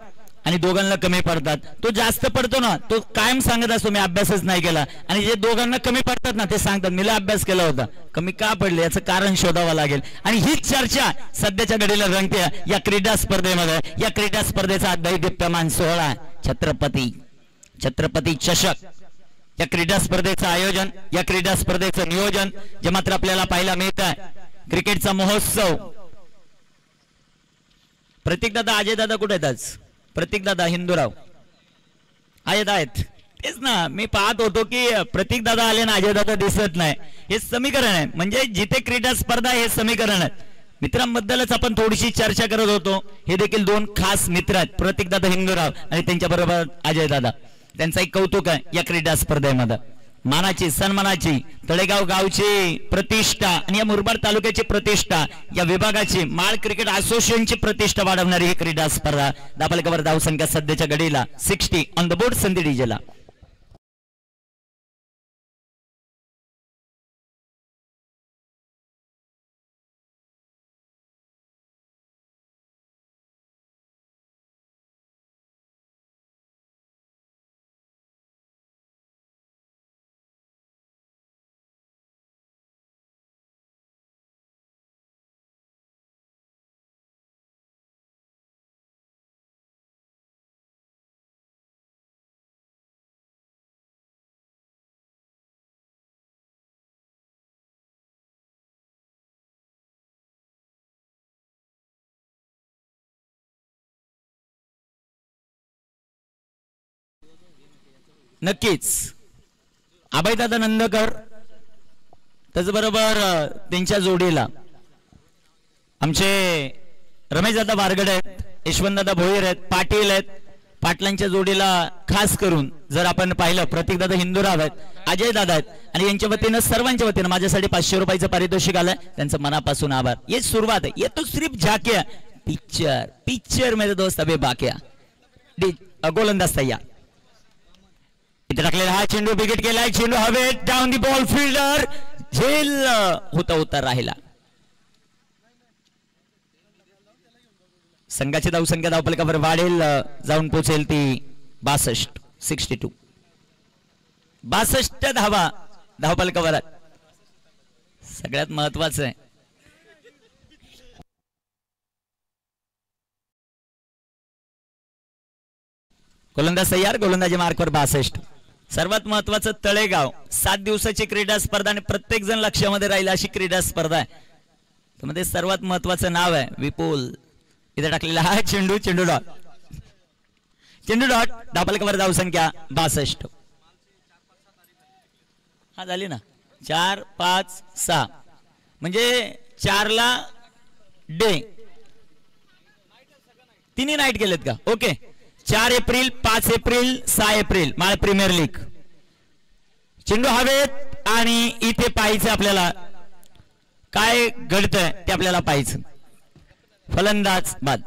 आणि दोघांना कमी पडतात. तो जास्त पडतो ना, तो कायम सांगत असतो मी अभ्यासच नाही केला. आणि जे दोघांना कमी पडतात ना, ते सांगतात मी अभ्यास केला होता, कमी का पडले याचं कारण शोधावं लागेल. आणि हीच चर्चा सध्याच्या घडीला रंगते या क्रीडा स्पर्धेमध्ये. या क्रीडा स्पर्धेचा दैदिप्यमान सोहळा छत्रपती चषक, या क्रीडा स्पर्धेचं आयोजन, या क्रीडा स्पर्धेचं नियोजन जे मात्र आपल्याला पाहायला मिळत आहे. क्रिकेटचा महोत्सव. प्रतीक दादा, अजय दादा कुठे आहेत आज? प्रतीक दादा, हिंदूराव आहेत. तेच ना, मी पाहत होतो की प्रतीक दादा आले ना अजय दादा दिसत नाही. हे समीकरण आहे, म्हणजे जिथे क्रीडा स्पर्धा हे समीकरण आहे. मित्रांबद्दलच आपण थोडीशी चर्चा करत होतो. हे देखील 2 खास मित्र आहेत, प्रतीक दादा हिंदूराव आणि त्यांच्याबरोबर अजय दादा. त्यांचा एक कौतुक आहे या क्रीडा स्पर्धेमध्ये. मानाची, सन्मानाची, तळेगाव गावची प्रतिष्ठा आणि या मुरबाड तालुक्याची प्रतिष्ठा, या विभागाची माळ क्रिकेट असोसिएशनची प्रतिष्ठा वाढवणारी ही क्रीडा स्पर्धा. धावफलकावर धावसंख्या सध्याच्या घडीला 60 ऑन द बोर्ड. संधी डीजेला. नक्कीच अभयदादा नंदकर, त्याचबरोबर त्यांच्या जोडीला आमचे रमेशदादा वारगड आहेत, यशवंतदादा भोईर आहेत, पाटील आहेत. पाटलांच्या जोडीला खास करून जर आपण पाहिलं प्रतीकदादा हिंदूराव आहेत, अजय दादा आहेत. आणि यांच्या वतीनं सर्वांच्या वतीनं माझ्यासाठी 500 रुपयाचं पारितोषिक आलंय, त्यांचं मनापासून आभार. ये सुरुवात आहे, ये तो सिर्फ झाकिया. पिक्चर मेरे दोस्त अबे बाक्या. गोलंदाज तयार. इथे टाकलेला हा चेंडू विकेट केलाय. चेंडू हवेत, डाऊन दी बॉल, फिल्डर झेल होता राहिला. संघाची धावसंख्या धावफलकावर वाढेल, जाऊन पोहोचेल ती 62 धावा धावफलकावर. सगळ्यात महत्वाचं आहे गोलंदाज तयार, गोलंदाजी मार्कवर 62. सर्वात महत्वाचं तळेगाव 7 दिवसाची क्रीडा स्पर्धा आणि प्रत्येक जण लक्षामध्ये राहील अशी क्रीडा स्पर्धा आहे. त्यामध्ये सर्वात महत्वाचं नाव आहे विपुल. इथे टाकलेला हा चेंडू, चेंडू डॉट धावफलकावर धावसंख्या 62. हा झाली ना 4, 5, 6 म्हणजे 4 ला डे. तिन्ही नाईट गेलेत का? ओके. 4 एप्रिल, 5 एप्रिल, 6 एप्रिल माळ प्रीमियर लीग. चेंडू हवेत आणि इथे पाहायचं आपल्याला काय घडतंय ते आपल्याला पाहायचं. फलंदाज बाद.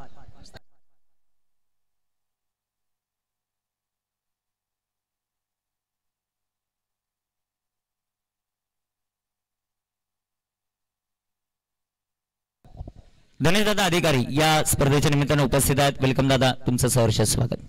गणेश दादा अधिकारी या स्पर्धेच्या निमित्तानं उपस्थित आहेत. वेलकम दादा, तुमचं सहर्ष स्वागत.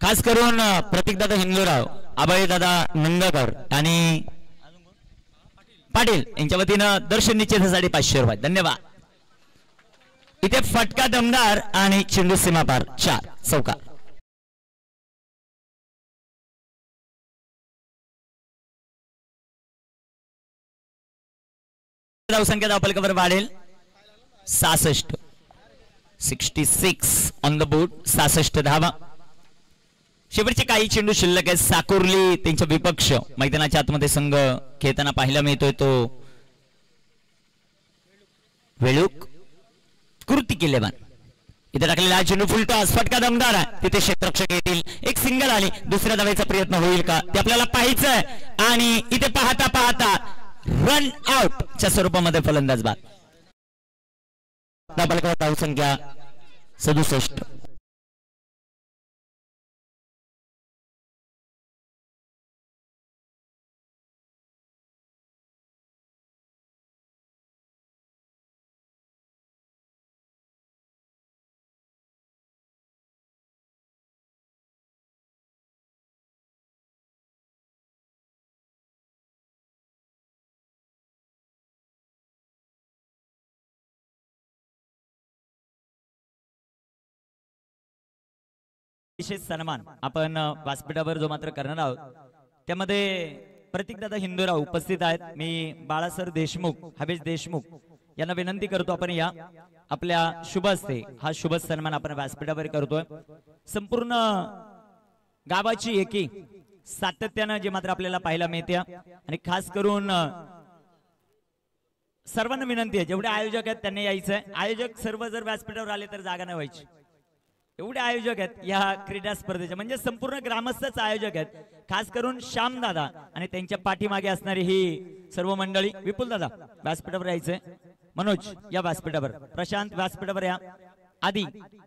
खास करून प्रतीकदादा हिंदूराव, अभयदादा नंदकर आणि पाटील यांच्या वतीनं दर्शन निश्चितीसाठी 500 रुपये. धन्यवाद. इथे फटका दमदार आणि चेंडू सीमापार 4 चौका. धावसंख्या धावफलकावर वाढेल 66. 66 ऑन द बोर्ड. 66 धावा. शेवटचे काही चेंडू शिल्लक आहेत. साकुर्ली त्यांच्या विपक्ष मैदानाच्या आतमध्ये संघ खेळताना पाहायला मिळतोय तो वेळूक कृती केलेवान. इथे टाकलेला हा चेंडू फुल टॉस. फटका दमदार आहे. तिथे क्षेत्ररक्षक येतील. एक सिंगल आली. दुसऱ्या धावेचा प्रयत्न होईल का ते आपल्याला पाहायचंय. आणि इथे पाहता पाहता रन आउट च्या स्वरूपामध्ये फलंदाज बाद. धावसंख्या 67. विशेष सन्मान आपण व्यासपीठावर जो मात्र करणार आहोत त्यामध्ये प्रतीकदादा हिंदूराव उपस्थित आहेत. मी बाळासर देशमुख, हवेश देशमुख यांना विनंती करतो आपण या आपल्या शुभ हस्ते हा शुभ सन्मान आपण व्यासपीठावर करतोय. संपूर्ण गावाची एकी सातत्यानं जे मात्र आपल्याला पाहायला मिळते आणि खास करून सर्वांना विनंती आहे जेवढे आयोजक आहेत त्यांनी यायचंय. आयोजक सर्व जर व्यासपीठावर आले तर जागा नाही व्हायची. एवढे आयोजक आहेत या क्रीडा स्पर्धेचे, म्हणजे संपूर्ण ग्रामस्थच आयोजक आहेत. खास करून श्यामदादा आणि त्यांच्या पाठीमागे असणारी ही सर्व मंडळी. विपुल दादा व्यासपीठावर यायचंय. मनोज या व्यासपीठावर. प्रशांत व्यासपीठावर या. आदी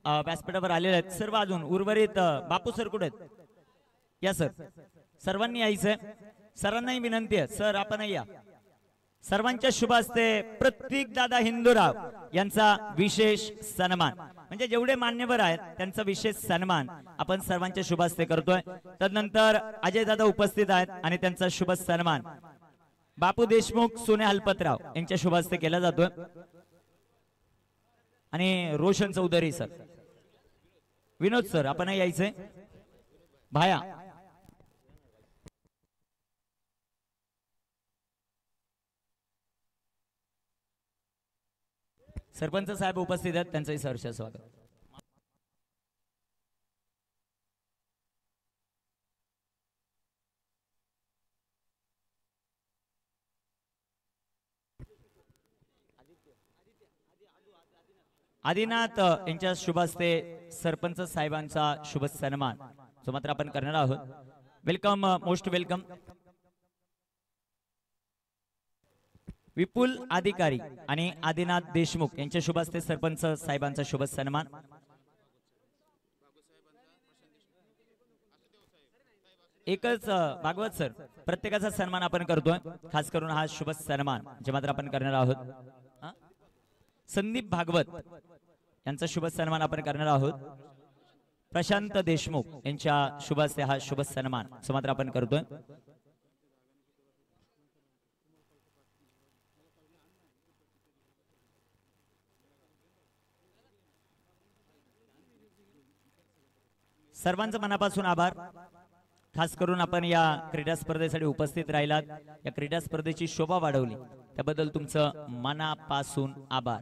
व्यासपीठावर आलेले आहेत. सर्व अजून उर्वरित बापू सर कुठे आहेत? या सर. सर्वांनी यायचंय. सरांनाही विनंती आहे सर आपण या. सर्वांच्या शुभ हस्ते प्रतीकदादा हिंदूराव यांचा विशेष सन्मान, म्हणजे जेवढे मान्यवर आहेत त्यांचा विशेष सन्मान आपण सर्वांच्या शुभ हस्ते करतोय. तदनंतर अजय दादा उपस्थित आहेत आणि त्यांचा शुभ सन्मान बापू देशमुख, सोने हलपतराव यांच्या शुभ हस्ते केला जातोय. आणि रोशन चौधरी सर, विनोद सर आपण यायचंय. भाया सरपंच साहेब उपस्थित आहेत, त्यांचंही सहर्ष स्वागत. आदिनाथ यांच्या शुभ हस्ते सरपंच साहेबांचा शुभ सन्मान जो मात्र आपण करणार आहोत. Welcome, most welcome. विपुल अधिकारी आणि आदिनाथ देशमुख यांच्या शुभ हस्ते सरपंच साहेबांचा शुभ सन्मान. एकच भागवत सर, प्रत्येकाचा सन्मान आपण करतोय. खास करून हा शुभ सन्मान जे मात्र आपण करणार आहोत. संदीप भागवत यांचा शुभ सन्मान आपण करणार आहोत. प्रशांत देशमुख यांच्या शुभ हस्ते हा शुभ सन्मान जो मात्र आपण करतोय. सर्वांचं मनापासून आभार. खास करून आपण या क्रीडा स्पर्धेसाठी उपस्थित राहिलात, या क्रीडा स्पर्धेची शोभा वाढवली त्याबद्दल तुमचं मनापासून आभार.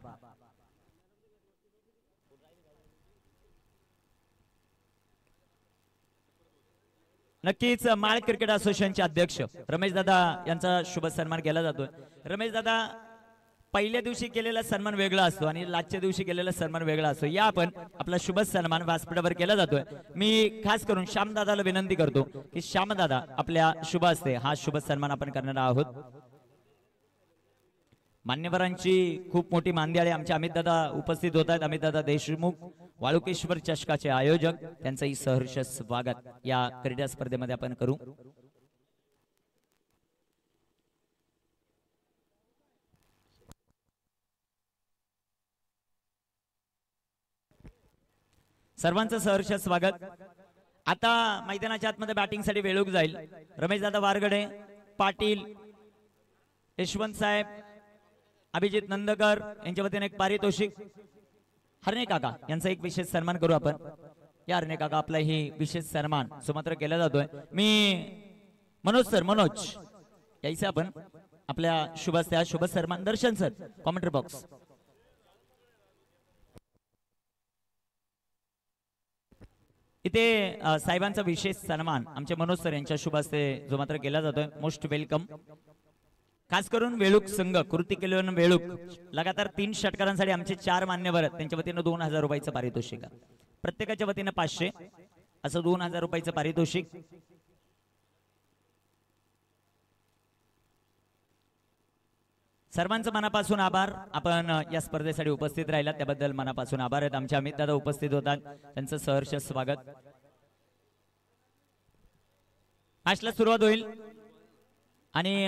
नक्कीच माळ क्रिकेट असोसिएशनचे अध्यक्ष रमेश दादा यांचा शुभ सन्मान केला जातोय. रमेश दादा पहिल्या दिवशी केलेला सन्मान वेगळा असतो आणि लास्टच्या दिवशी केलेला सन्मान वेगळा असतो. या आपण आपला शुभ सन्मान व्यासपीठावर केला जातोय. मी खास करून श्यामदादाला विनंती करतो की श्यामदादा आपल्या शुभ हस्ते हा शुभ सन्मान आपण करणार आहोत. मान्यवरांची खूप मोठी मांदियाळी आमचे अमितदादा उपस्थित होत आहेत. अमितदादा देशमुख वाळुकेश्वर चषकाचे आयोजक, त्यांचंही सहर्ष स्वागत या क्रीडा स्पर्धेमध्ये आपण करू. सर्वांचं सहर्ष स्वागत. आता मैदानाच्या आतमध्ये बॅटिंग साठी वेळूक जाईल. रमेशदादा वारगडे, पाटील, यशवंत साहेब, अभिजित नंदकर यांच्या वतीने एक पारितोषिक. हरणे काका यांचा एक विशेष सन्मान करू आपण. या हरणे काका आपला ही विशेष सन्मान सुमात्र केला जातोय. मी मनोज यायचं आपण आपल्या शुभ हस्ते शुभ सन्मान. दर्शन सर कॉमेंट्री बॉक्स. इथे साहेबांचा विशेष सन्मान आमचे मनोज सर यांच्या शुभ हस्ते जो मात्र केला जातोय. Most welcome. खास करून वेळूक संघ कृती केले वेळूक लगातार 3 षटकारांसाठी आमचे 4 मान्यवर त्यांच्या वतीनं 2000 रुपयाचं पारितोषिक, प्रत्येकाच्या वतीनं 500 असं 2000 रुपयाचं पारितोषिक. सर्वांचं मनापासून आभार. आपण या स्पर्धेसाठी उपस्थित राहिला त्याबद्दल मनापासून आभार आहेत. आमचे अमित दादा उपस्थित होतात, त्यांचं सहर्ष स्वागत. मॅचला सुरुवात होईल आणि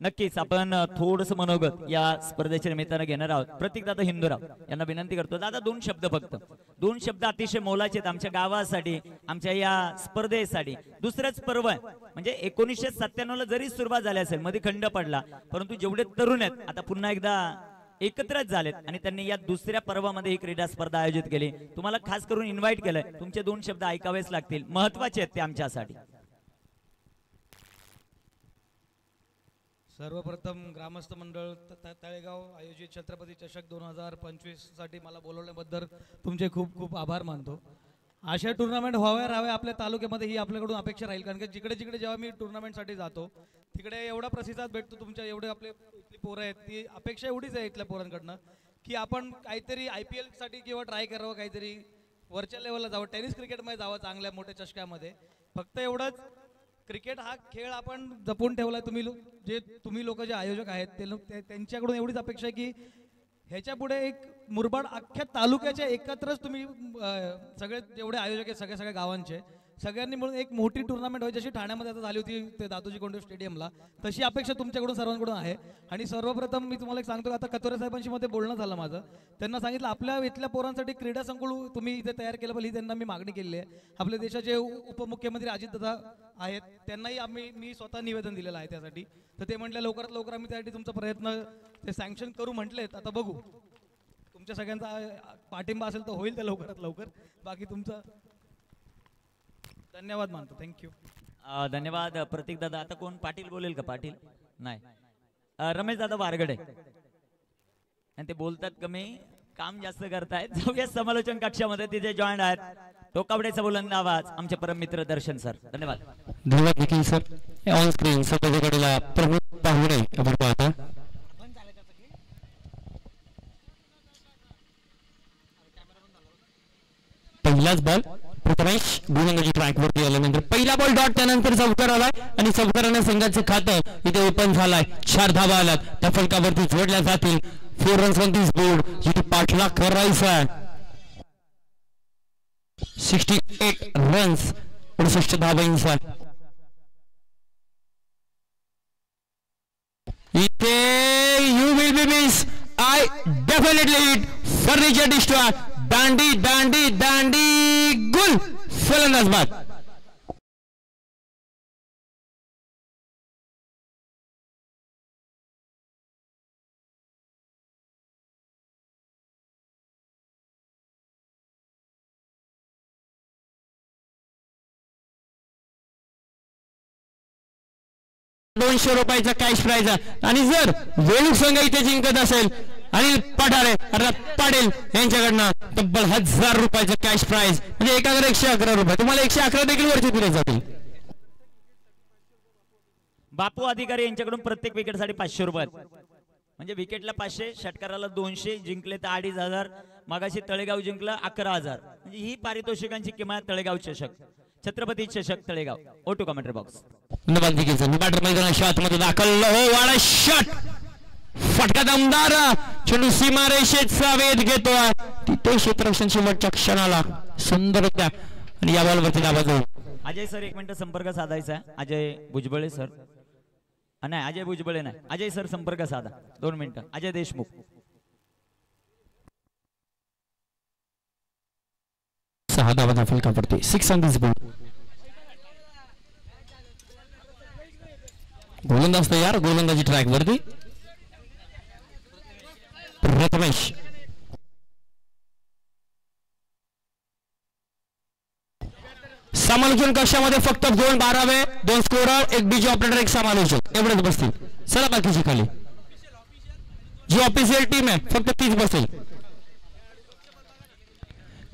नक्कीच आपण थोडस मनोगत या स्पर्धेच्या निमित्तानं घेणार आहोत. प्रतीक दादा हिंदूराव यांना विनंती करतो, दादा 2 शब्द, फक्त 2 शब्द अतिशय मोलाचे आहेत आमच्या गावासाठी, आमच्या या स्पर्धेसाठी. दुसरंच पर्व आहे म्हणजे 1997 ला जरी सुरुवात झाली असेल, मध्ये खंड पडला, परंतु जेवढे तरुण आहेत आता पुन्हा एकदा एकत्रच झालेत आणि त्यांनी या दुसऱ्या पर्वामध्ये ही क्रीडा स्पर्धा आयोजित केली. तुम्हाला खास करून इन्व्हाइट केलंय. तुमचे 2 शब्द ऐकावेच लागतील, महत्वाचे आहेत ते आमच्यासाठी. सर्वप्रथम ग्रामस्थ मंडळ तळेगाव आयोजित छत्रपती चषक 2025 साठी मला बोलवल्याबद्दल तुमचे खूप खूप आभार मानतो. अशा टुर्नामेंट व्हाव्या राहाव्या आपल्या तालुक्यामध्ये ही आपल्याकडून अपेक्षा राहील. कारण की जिकडे जिकडे जेव्हा मी टुर्नामेंटसाठी जातो तिकडे एवढा प्रतिसाद भेटतो तुमच्या, एवढे आपले इथली पोरं आहेत, ती अपेक्षा एवढीच आहे इथल्या पोरांकडनं की आपण काहीतरी IPL साठी किंवा ट्राय करावं, काहीतरी वरच्या लेवलला जावं, टेनिस क्रिकेटमध्ये जावं चांगल्या मोठ्या चषकामध्ये. फक्त एवढंच, क्रिकेट हा खेळ आपण जपून ठेवलाय. तुम्ही लोक जे आयोजक आहेत त्यांच्याकडून एवढीच अपेक्षा आहे की ह्याच्या पुढे एक मुरबाड अख्ख्या तालुक्याच्या एकत्रच तुम्ही सगळे जेवढे आयोजक आहेत सगळ्या गावांचे सगळ्यांनी मिळून एक मोठी टुर्नामेंट होईल, जशी ठाण्यामध्ये आता झाली होती ते दादोजी कोंडदेव स्टेडियमला, तशी अपेक्षा तुमच्याकडून सर्वांकडून आहे. आणि सर्वप्रथम मी तुम्हाला एक सांगतो, आता कतोरे साहेबांशी मध्ये बोलणं झालं माझं, त्यांना सांगितलं आपल्या इथल्या पोरांसाठी क्रीडा संकुल तुम्ही इथे तयार केलं पाहिजे, ही त्यांना मी मागणी केली आहे. आपल्या देशाचे उपमुख्यमंत्री अजितदादा आहेत, त्यांनाही मी स्वतः निवेदन दिलेलं आहे त्यासाठी. तर ते म्हटलं लवकरात लवकर आम्ही त्यासाठी तुमचा प्रयत्न ते सँक्शन करू म्हटलेत. आता बघू, तुमच्या सगळ्यांचा पाठिंबा असेल तर होईल ते लवकरात लवकर. बाकी तुमचं धन्यवाद मानतो. थँक्यू. धन्यवाद प्रतीक दादा. आता कोण पाटील बोलेल का? पाटील नाही, रमेश दादा वारगडे, आणि ते बोलतात कमी, काम जास्त करतायत. जाऊया समालोचन कक्षामध्ये, तिथे जॉईन आहेत टोकावडेचा बुलंद आवाज आमचे परम मित्र दर्शन सर. धन्यवाद. धन्यवाद निखिल सर. ऑन स्क्रीन सगळीकडे प्रमुख पाहुणे आपण पाहता. पहिलाच बॉल प्रथमेश गोलंदाजी ट्रॅक वरती आल्यानंतर पहिला बॉल डॉट, त्यानंतर चौकार आलाय आणि चौकाराने संघाचं खातं इथे ओपन झालाय. 4 धावा आल्यात, त्या फलकावरती जोडल्या जातील. 4 रन्स ऑन दिस बोर्ड, जिथे पाठलाग करायचा आहे. 68 रन्स 68 धावांचा इथे. You will be miss, I definitely hit, furniture destroy, दांडी दांडी दांडी गुल, फलंदाज बाद. ₹200 कॅश प्राइज आणि जर वेळूक संघ इथे जिंकत असेल आणि पठारे पाटील यांच्याकडनं तब्बल ₹1000 कॅश प्राइज, म्हणजे एकाकडे 111 रुपये. तुम्हाला 111 देखील वरती दिले जातील. बापू अधिकारी यांच्याकडून प्रत्येक विकेटसाठी ₹500. म्हणजे विकेटला 500, षटकाराला 200, जिंकले तर 2500, मागाशी तळेगाव जिंकलं 11,000. म्हणजे ही पारितोषिकांची किंमत तळेगाव चषक, छत्रपती चषक Talegaon. Over to commentary box. मैदानाच्या आतमध्ये दाखल हो वाडा शॉट, फटका दमदार, चेंडू सीमारेषेचा वेध घेतोय तिथे क्षेत्ररक्षण शेवटच्या क्षणाला सुंदरत्या आणि या बॉलवरती धावा जाऊ. अजय सर 1 मिनिट संपर्क साधायचा आहे. अजय भुजबळे सर, नाही अजय भुजबळे नाही, अजय सर संपर्क साधा 2 मिनिटं. अजय देशमुख. 6 धावा फलकावरती 6 ऑन दिस बॉल. गोलंदाज तयार, गोलंदाजी ट्रॅक वरती प्रथमेश. समालोचन कक्षामध्ये फक्त 2 12वे, 2 स्कोरर, 1 बीजी ऑपरेटर, 1 समालोचक एवढेच बसतील. चला बाकीची खाली जी ऑफिशियल टीम आहे फक्त 30 बसेल.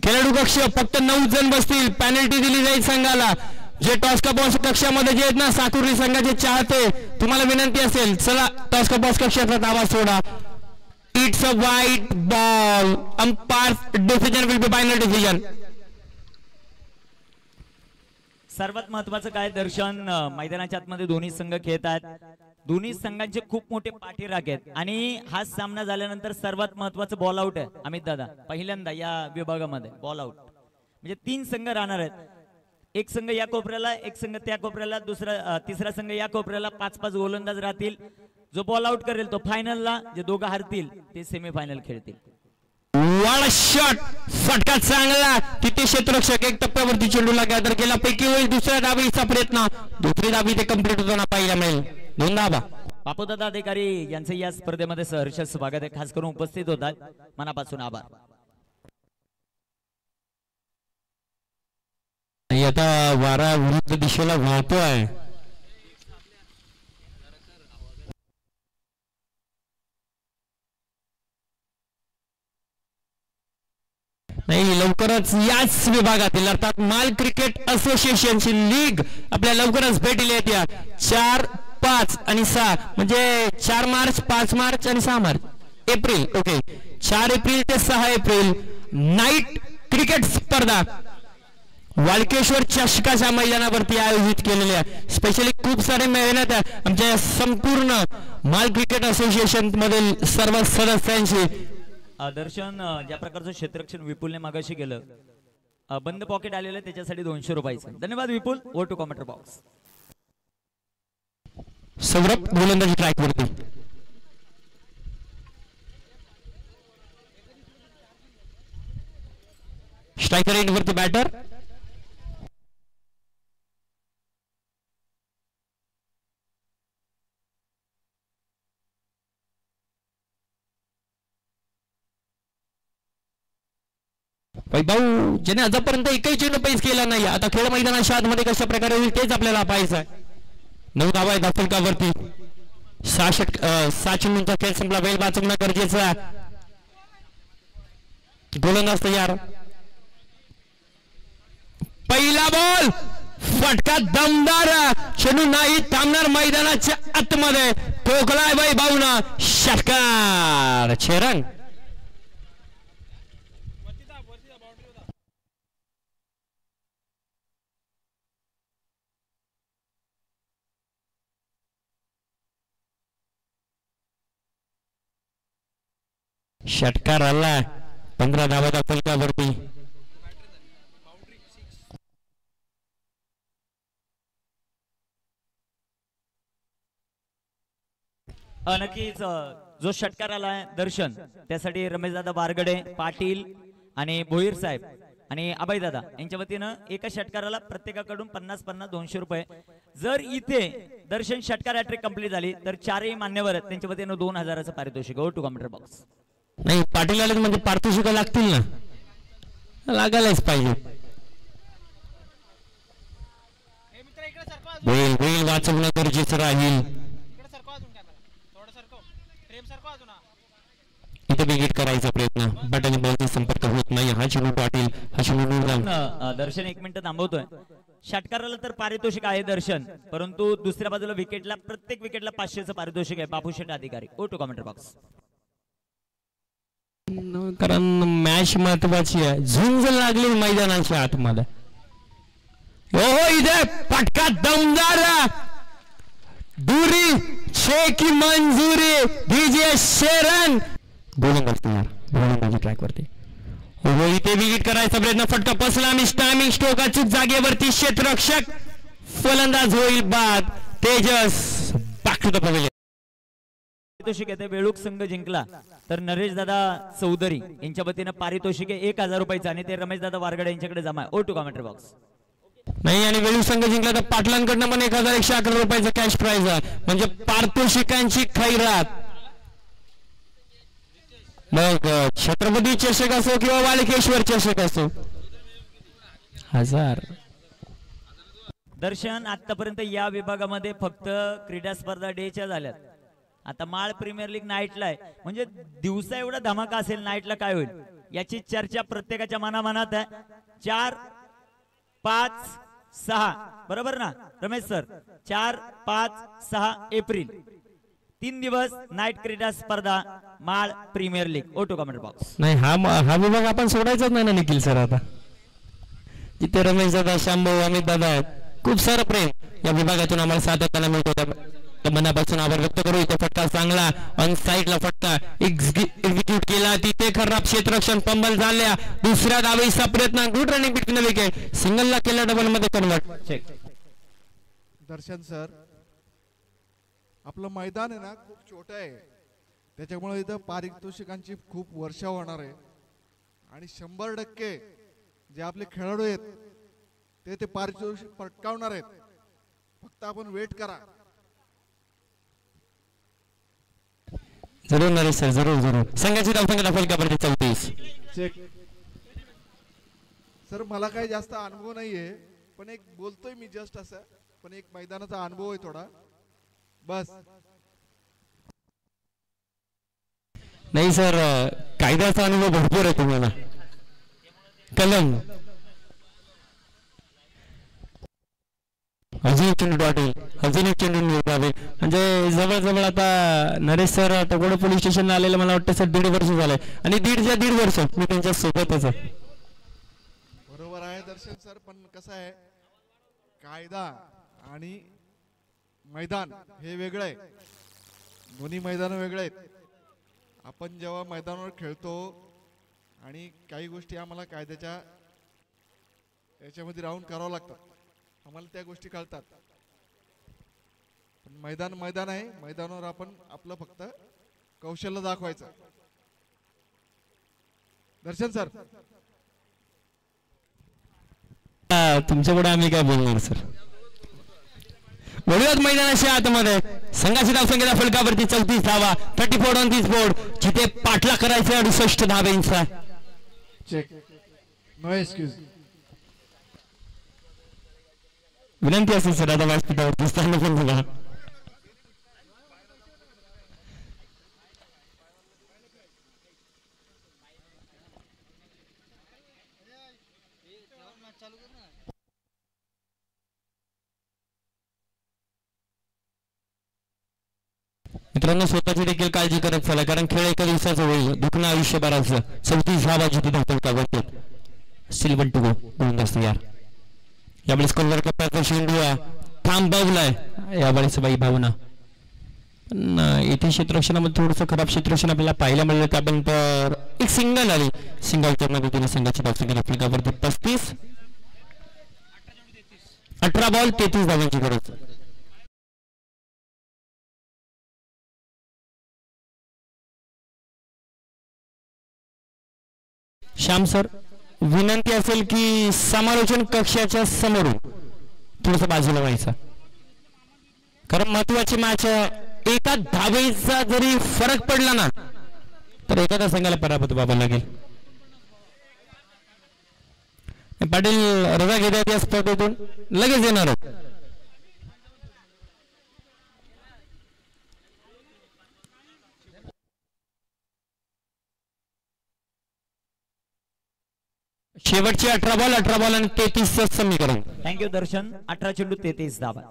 खेळाडू कक्ष फक्त 9 जण बसतील. पेनल्टी दिली जाईल संघाला. जे टॉस का बॉक्स कक्षामध्ये जे आहेत ना साकुर्ली संघाचे चाहते, तुम्हाला विनंती असेल चला टॉस का बॉक्स कक्षातला धावा सोडा. इट्स अ वाईट ball. Umpire decision will be final decision. सर्वात महत्वाचं काय दर्शन, मैदानाच्या आतमध्ये दोन्ही संघ खेळत आहेत. दोन्ही संघांचे खूप मोठे पाठीराख आहेत आणि हा सामना झाल्यानंतर सर्वात महत्वाचं बॉल आउट आहे. अमित दादा पहिल्यांदा या विभागामध्ये बॉल आउट म्हणजे 3 संघ राहणार आहेत. एक संघ या कोपऱ्याला, एक संघ त्या कोपऱ्याला, तिसरा संघ या कोपऱ्याला. 5-5 गोलंदाज राहतील. जो बॉल आउट करेल तो फायनलला, जे दोघं हरतील ते सेमीफायनल खेळतील. वाला शॉट, फटका चांगला तिथे क्षेत्ररक्षक एक टप्प्यावरती चेंडूला गॅदर केला. पैकी होईल दुसऱ्या धावेचा प्रयत्न, दुसरी धावी ते कंप्लीट होताना पाहायला मिळेल. 2 धावा. बापूदादा अधिकारी यांचं या स्पर्धेमध्ये सहर्ष स्वागत आहे. खास करून उपस्थित होतात, मनापासून आभार. आता वारा विरुद्ध दिशेला वाहतोय. नाही लवकरच याच विभागातील अर्थात माल क्रिकेट असोसिएशनची लीग आपल्या लवकरच भेटील येत्या 4, 5 आणि 6 म्हणजे 4 मार्च, 5 मार्च आणि 6 मार्च एप्रिल. ओके 4 एप्रिल ते 6 एप्रिल नाईट क्रिकेट स्पर्धा वाळकेश्वर चषकाच्या मैदानावरती आयोजित केलेल्या. स्पेशली खूप सारे मेहनत आहे आमच्या संपूर्ण माल क्रिकेट असोसिएशन मधील सर्व सदस्यांची. दर्शन ज्या प्रकारचं क्षेत्ररक्षण विपुलने मागाशी केलं, बंद पॉकेट आलेलं त्याच्यासाठी 200 रुपयाचं. धन्यवाद Vipul. Oh to commentary box. Saurabh गोलंदाजी ट्रॅक वरती. स्ट्रायकर एंड वरती बॅटर. भाऊ ज्याने आजपर्यंत एकही चेंडू पैस केला नाही, आता खेळ मैदानाच्या आतमध्ये कशा प्रकारे होईल तेच आपल्याला पाहायचं आहे. 9 धावा आहेत फलकावरती. 6 चेंडूंचा खेळ संपला. वेळ वाचवणं गरजेचं आहे. गोलंदाज तयार. पहिला बॉल, फटका दमदार, चेंडू नाही थांबणार मैदानाच्या आतमध्ये. ठोकलाय बाई भाऊना, षटकार. छेरंग षटकार आला. 15 धावाच्या फलकावरती. नक्कीच जो षटकार आलाय दर्शन त्यासाठी रमेशदादा बारगडे, पाटील आणि भोईर साहेब आणि अभयदादा यांच्या वतीनं एका षटकाराला प्रत्येकाकडून 50-50 200 रुपये. जर इथे दर्शन षटकार हॅट्रिक कंप्लीट झाली तर 4ही मान्यवर आहेत त्यांच्या वतीनं 2000चं पारितोषिक. Over to commentary box. नाही पाटील आले म्हणजे पारितोषिक लागतील ना, लागायलाच पाहिजे. वेळ वाचवणं गरजेचं राहील. इथे विकेट करायचा प्रयत्न बट आणि बॉलचा संपर्क होत नाही. हा चेंडू पाटील हा चेंडू दूर जाऊन दर्शन 1 मिनिट थांबवतोय. षटकाराला तर पारितोषिक आहे दर्शन, परंतु दुसऱ्या बाजूला विकेटला प्रत्येक विकेटला 500चं पारितोषिक आहे. Bapu Sheth Adhikari. Over to comment box. कारण मॅच महत्वाची आहे. झुंज लागली मैदानाच्या आतमध्ये. हो इथे पटका दमदार दुरी छे की मंजुरी डीजे शेरन गोलंदाज तयार गोलंदाजी ट्रॅक वरती. हो इथे विकेट करायचा प्रयत्न फटका पसला टायमिंग स्ट्रोक अचूक जागेवरती क्षेत्ररक्षक फलंदाज होईल बाद. Tejas back to the pavilion. पारितोषिक आहे वेळूक संघ जिंकला तर नरेश दादा चौधरी यांच्या वतीनं पारितोषिक आहे 1000 रुपयाचं आणि ते रमेश दादा वारगडे यांच्याकडे जमा आहे. Over to commentary box. नाही आणि वेळू संघ जिंकला तर पाटलांकडनं पण 1111 रुपयाचं कॅश प्राइज आहे. म्हणजे पारितोषिकांची खैरात. मग छत्रपती चषक असो किंवा वालकेश्वर चषक असो 1000. दर्शन आतापर्यंत या विभागामध्ये फक्त क्रीडा स्पर्धा डेच्या झाल्यात. आता माळ प्रीमियर लीग नाईटला आहे, म्हणजे दिवसा एवढा धमाका असेल, नाईटला काय होईल याची चर्चा प्रत्येकाच्या मनामनात आहे. 4, 5, 6 बरोबर ना रमेश सर? 4, 5, 6 एप्रिल 3 दिवस नाईट क्रीडा स्पर्धा माळ premier league. Over to comment box. नाही हा विभाग आपण सोडायचाच नाही ना निखिल सर. आता जिथे रमेश दादा शांभाऊ अमित दादा खूप सारं प्रेम या विभागातून आम्हाला सातत्याने मिळतो. मनापासून आभार व्यक्त करू. इथे फटका चांगला ऑन साईडला फटका एक्झिक्यूट केला. तिथे खराब क्षेत्ररक्षण पंबल झाल्या. दुसऱ्या धावेचा प्रयत्न good running between the wicket सिंगलला केला डबल मध्ये कन्वर्ट. चेक. दर्शन सर आपलं मैदान आहे ना खूप छोटं आहे, त्याच्यामुळे इथं पारितोषिकांची खूप वर्षा होणार आहे आणि 100% जे आपले खेळाडू आहेत ते पारितोषिक पटकावणार आहेत. फक्त आपण वेट करा. जरूर नरेश सर जरूर जरूर. संघाची धावसंख्या दाखल का बरं 34. चेक. सर मला काही जास्त अनुभव नाहीये, पण एक बोलतोय मी जस्ट असं, पण एक मैदानाचा अनुभव आहे थोडा बस. नाही सर कायद्याचा अनुभव भरपूर आहे तुम्हाला. कलम अजून एक चेंडू पाटील अजून एक चेंडू निघावे. म्हणजे जवळजवळ आता नरेश सर टकोडे पोलीस स्टेशनला आलेलं मला वाटतं सर 1.5 वर्ष झालंय आणि 1.5 वर्ष मी त्यांच्या सोबतच आहे. बरोबर आहे दर्शन सर, पण कसं आहे कायदा आणि मैदान हे वेगळं आहे. दोन्ही मैदान वेगळे आहेत. आपण जेव्हा मैदानावर खेळतो आणि काही गोष्टी आम्हाला कायद्याच्या याच्यामध्ये राहून करावं लागतात, आम्हाला त्या गोष्टी कळतात. पण मैदान आहे, मैदानावर आपण आपलं फक्त कौशल्य दाखवायचं. दर्शन सर तुमच्या पुढे आम्ही काय बोलणार सर. वडूयात मैदानाच्या आतमध्ये संघाची धावसंख्या फलकावरती 34 धावा 34 ऑन 30 बोर्ड. जिथे पाठला करायचा 68 धावेंचा. चेक. No excuse. विनंती असेल सर आता व्यासपीठावरती स्थान पण बघा. मित्रांनो स्वतःची देखील काळजी करत चला, कारण खेळ एका दिवसाचं होईल, दुखणं आयुष्यभराचं. 34 धावा जिथे धावतात का वरती सिल्वन टू गो गोलंदाज तयार. यावेळेस कल्वर कप्प्याचा चेंडू थांबवलाय यावेळेस बाई भावना. पण इथे क्षेत्ररक्षणामध्ये थोडंसं खराब क्षेत्ररक्षण आपल्याला पाहायला मिळलं. त्यानंतर एक सिंगल आली. सिंगलच्या मदतीने संघाची धावसंख्या फलकावरती 35. 18 बॉल 33 धावांची गरज. श्याम सर विनंती असेल की समालोचन कक्षाच्या समोरून थोडस बाजूला व्हायचं, कारण महत्वाची मॅच. एका धावेचा जरी फरक पडला ना तर एखाद्या संघाला पराभूत व्हावं लागेल. पाटील रजा घेतात या स्पर्धेतून लगेच येणार आहोत. शेवटचे 18 बॉल आणि 33 समीकरण. थँक्यू दर्शन. 18 चेंडू 33 धावा.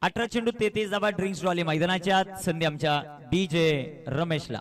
18 चेंडू 33 धावा. ड्रिंक्स ट्रॉली मैदानाच्या संधी आमच्या डीजे रमेशला.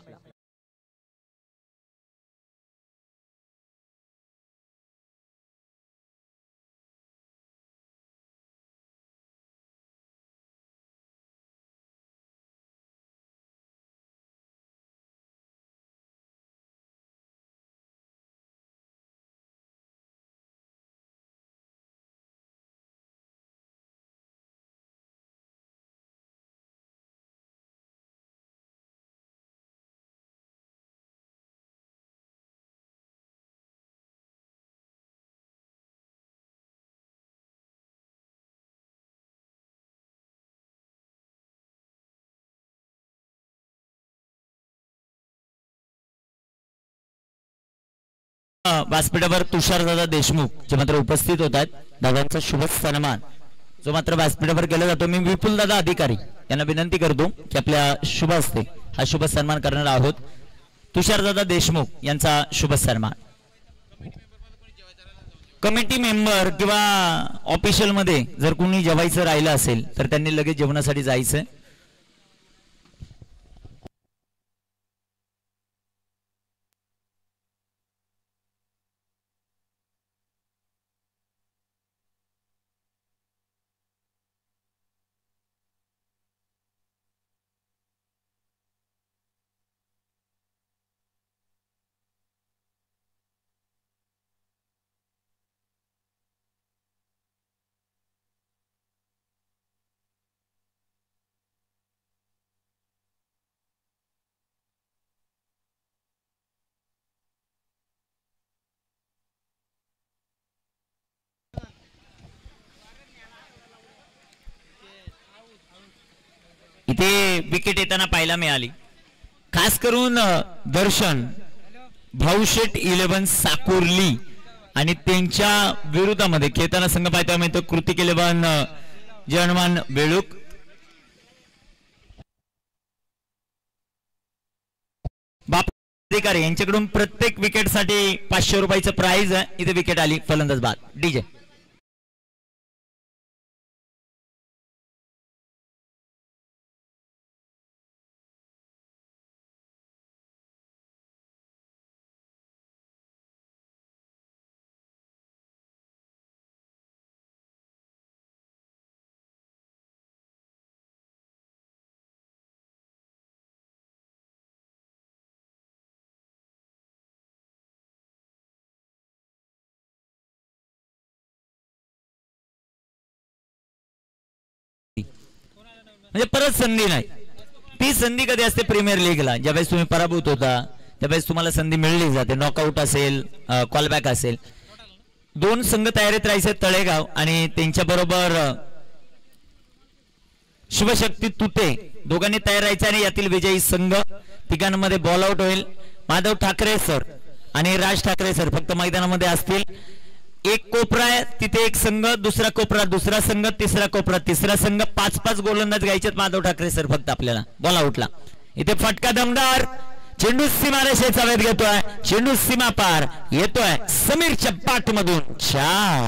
व्यासपीठावर तुषारदादा देशमुख जे मात्र उपस्थित होतात. दादांचा शुभ सन्मान जो मात्र व्यासपीठावर केला जातो. मी विपुल दादा अधिकारी यांना विनंती करतो की आपल्या शुभ हस्ते हा शुभ सन्मान करणार आहोत. तुषारदादा देशमुख यांचा शुभ सन्मान. कमिटी मेंबर किंवा ऑफिशियल मध्ये जर कोणी जेवायचं राहिलं असेल तर त्यांनी लगेच जेवणासाठी जायचं. इथे विकेट येताना पाहायला मिळाली. खास करून दर्शन भाऊशेठ 11 साकुर्ली आणि त्यांच्या विरोधामध्ये खेळताना संघ पाहायला मिळतो कृतिक 11 जयहनुमान बेळूक. बाप अधिकारी यांच्याकडून प्रत्येक विकेट साठी 500 रुपयाचं प्राइज आहे. इथे विकेट आली. फलंदाज बाद डीजे. म्हणजे परत संधी नाही. ती संधी कधी असते प्रीमियर लीगला ज्यावेळेस तुम्ही पराभूत होता त्यावेळेस तुम्हाला संधी मिळली जाते. नॉकआउट असेल कॉलबॅक असेल. 2 संघ तयारीत राहायचे तळेगाव आणि त्यांच्या बरोबर शिवशक्ती तुते दोघांनी तयार राहायचे आणि यातील विजयी संघ तिघांमध्ये बॉल आउट होईल. माधव ठाकरे सर आणि राज ठाकरे सर फक्त मैदानामध्ये असतील. एक कोपरा आहे तिथे एक संघ, दुसरा कोपरा दुसरा संघ, तिसरा कोपरा तिसरा संघ. 5-5 गोलंदाज घ्यायचे. माधव ठाकरे सर फक्त आपल्याला बॉल आउटला. इथे फटका दमदार. चेंडू सीमारेषेचा वेध घेतोय. चेंडू सीमा पार येतोय समीरच्या बाट मधून. 4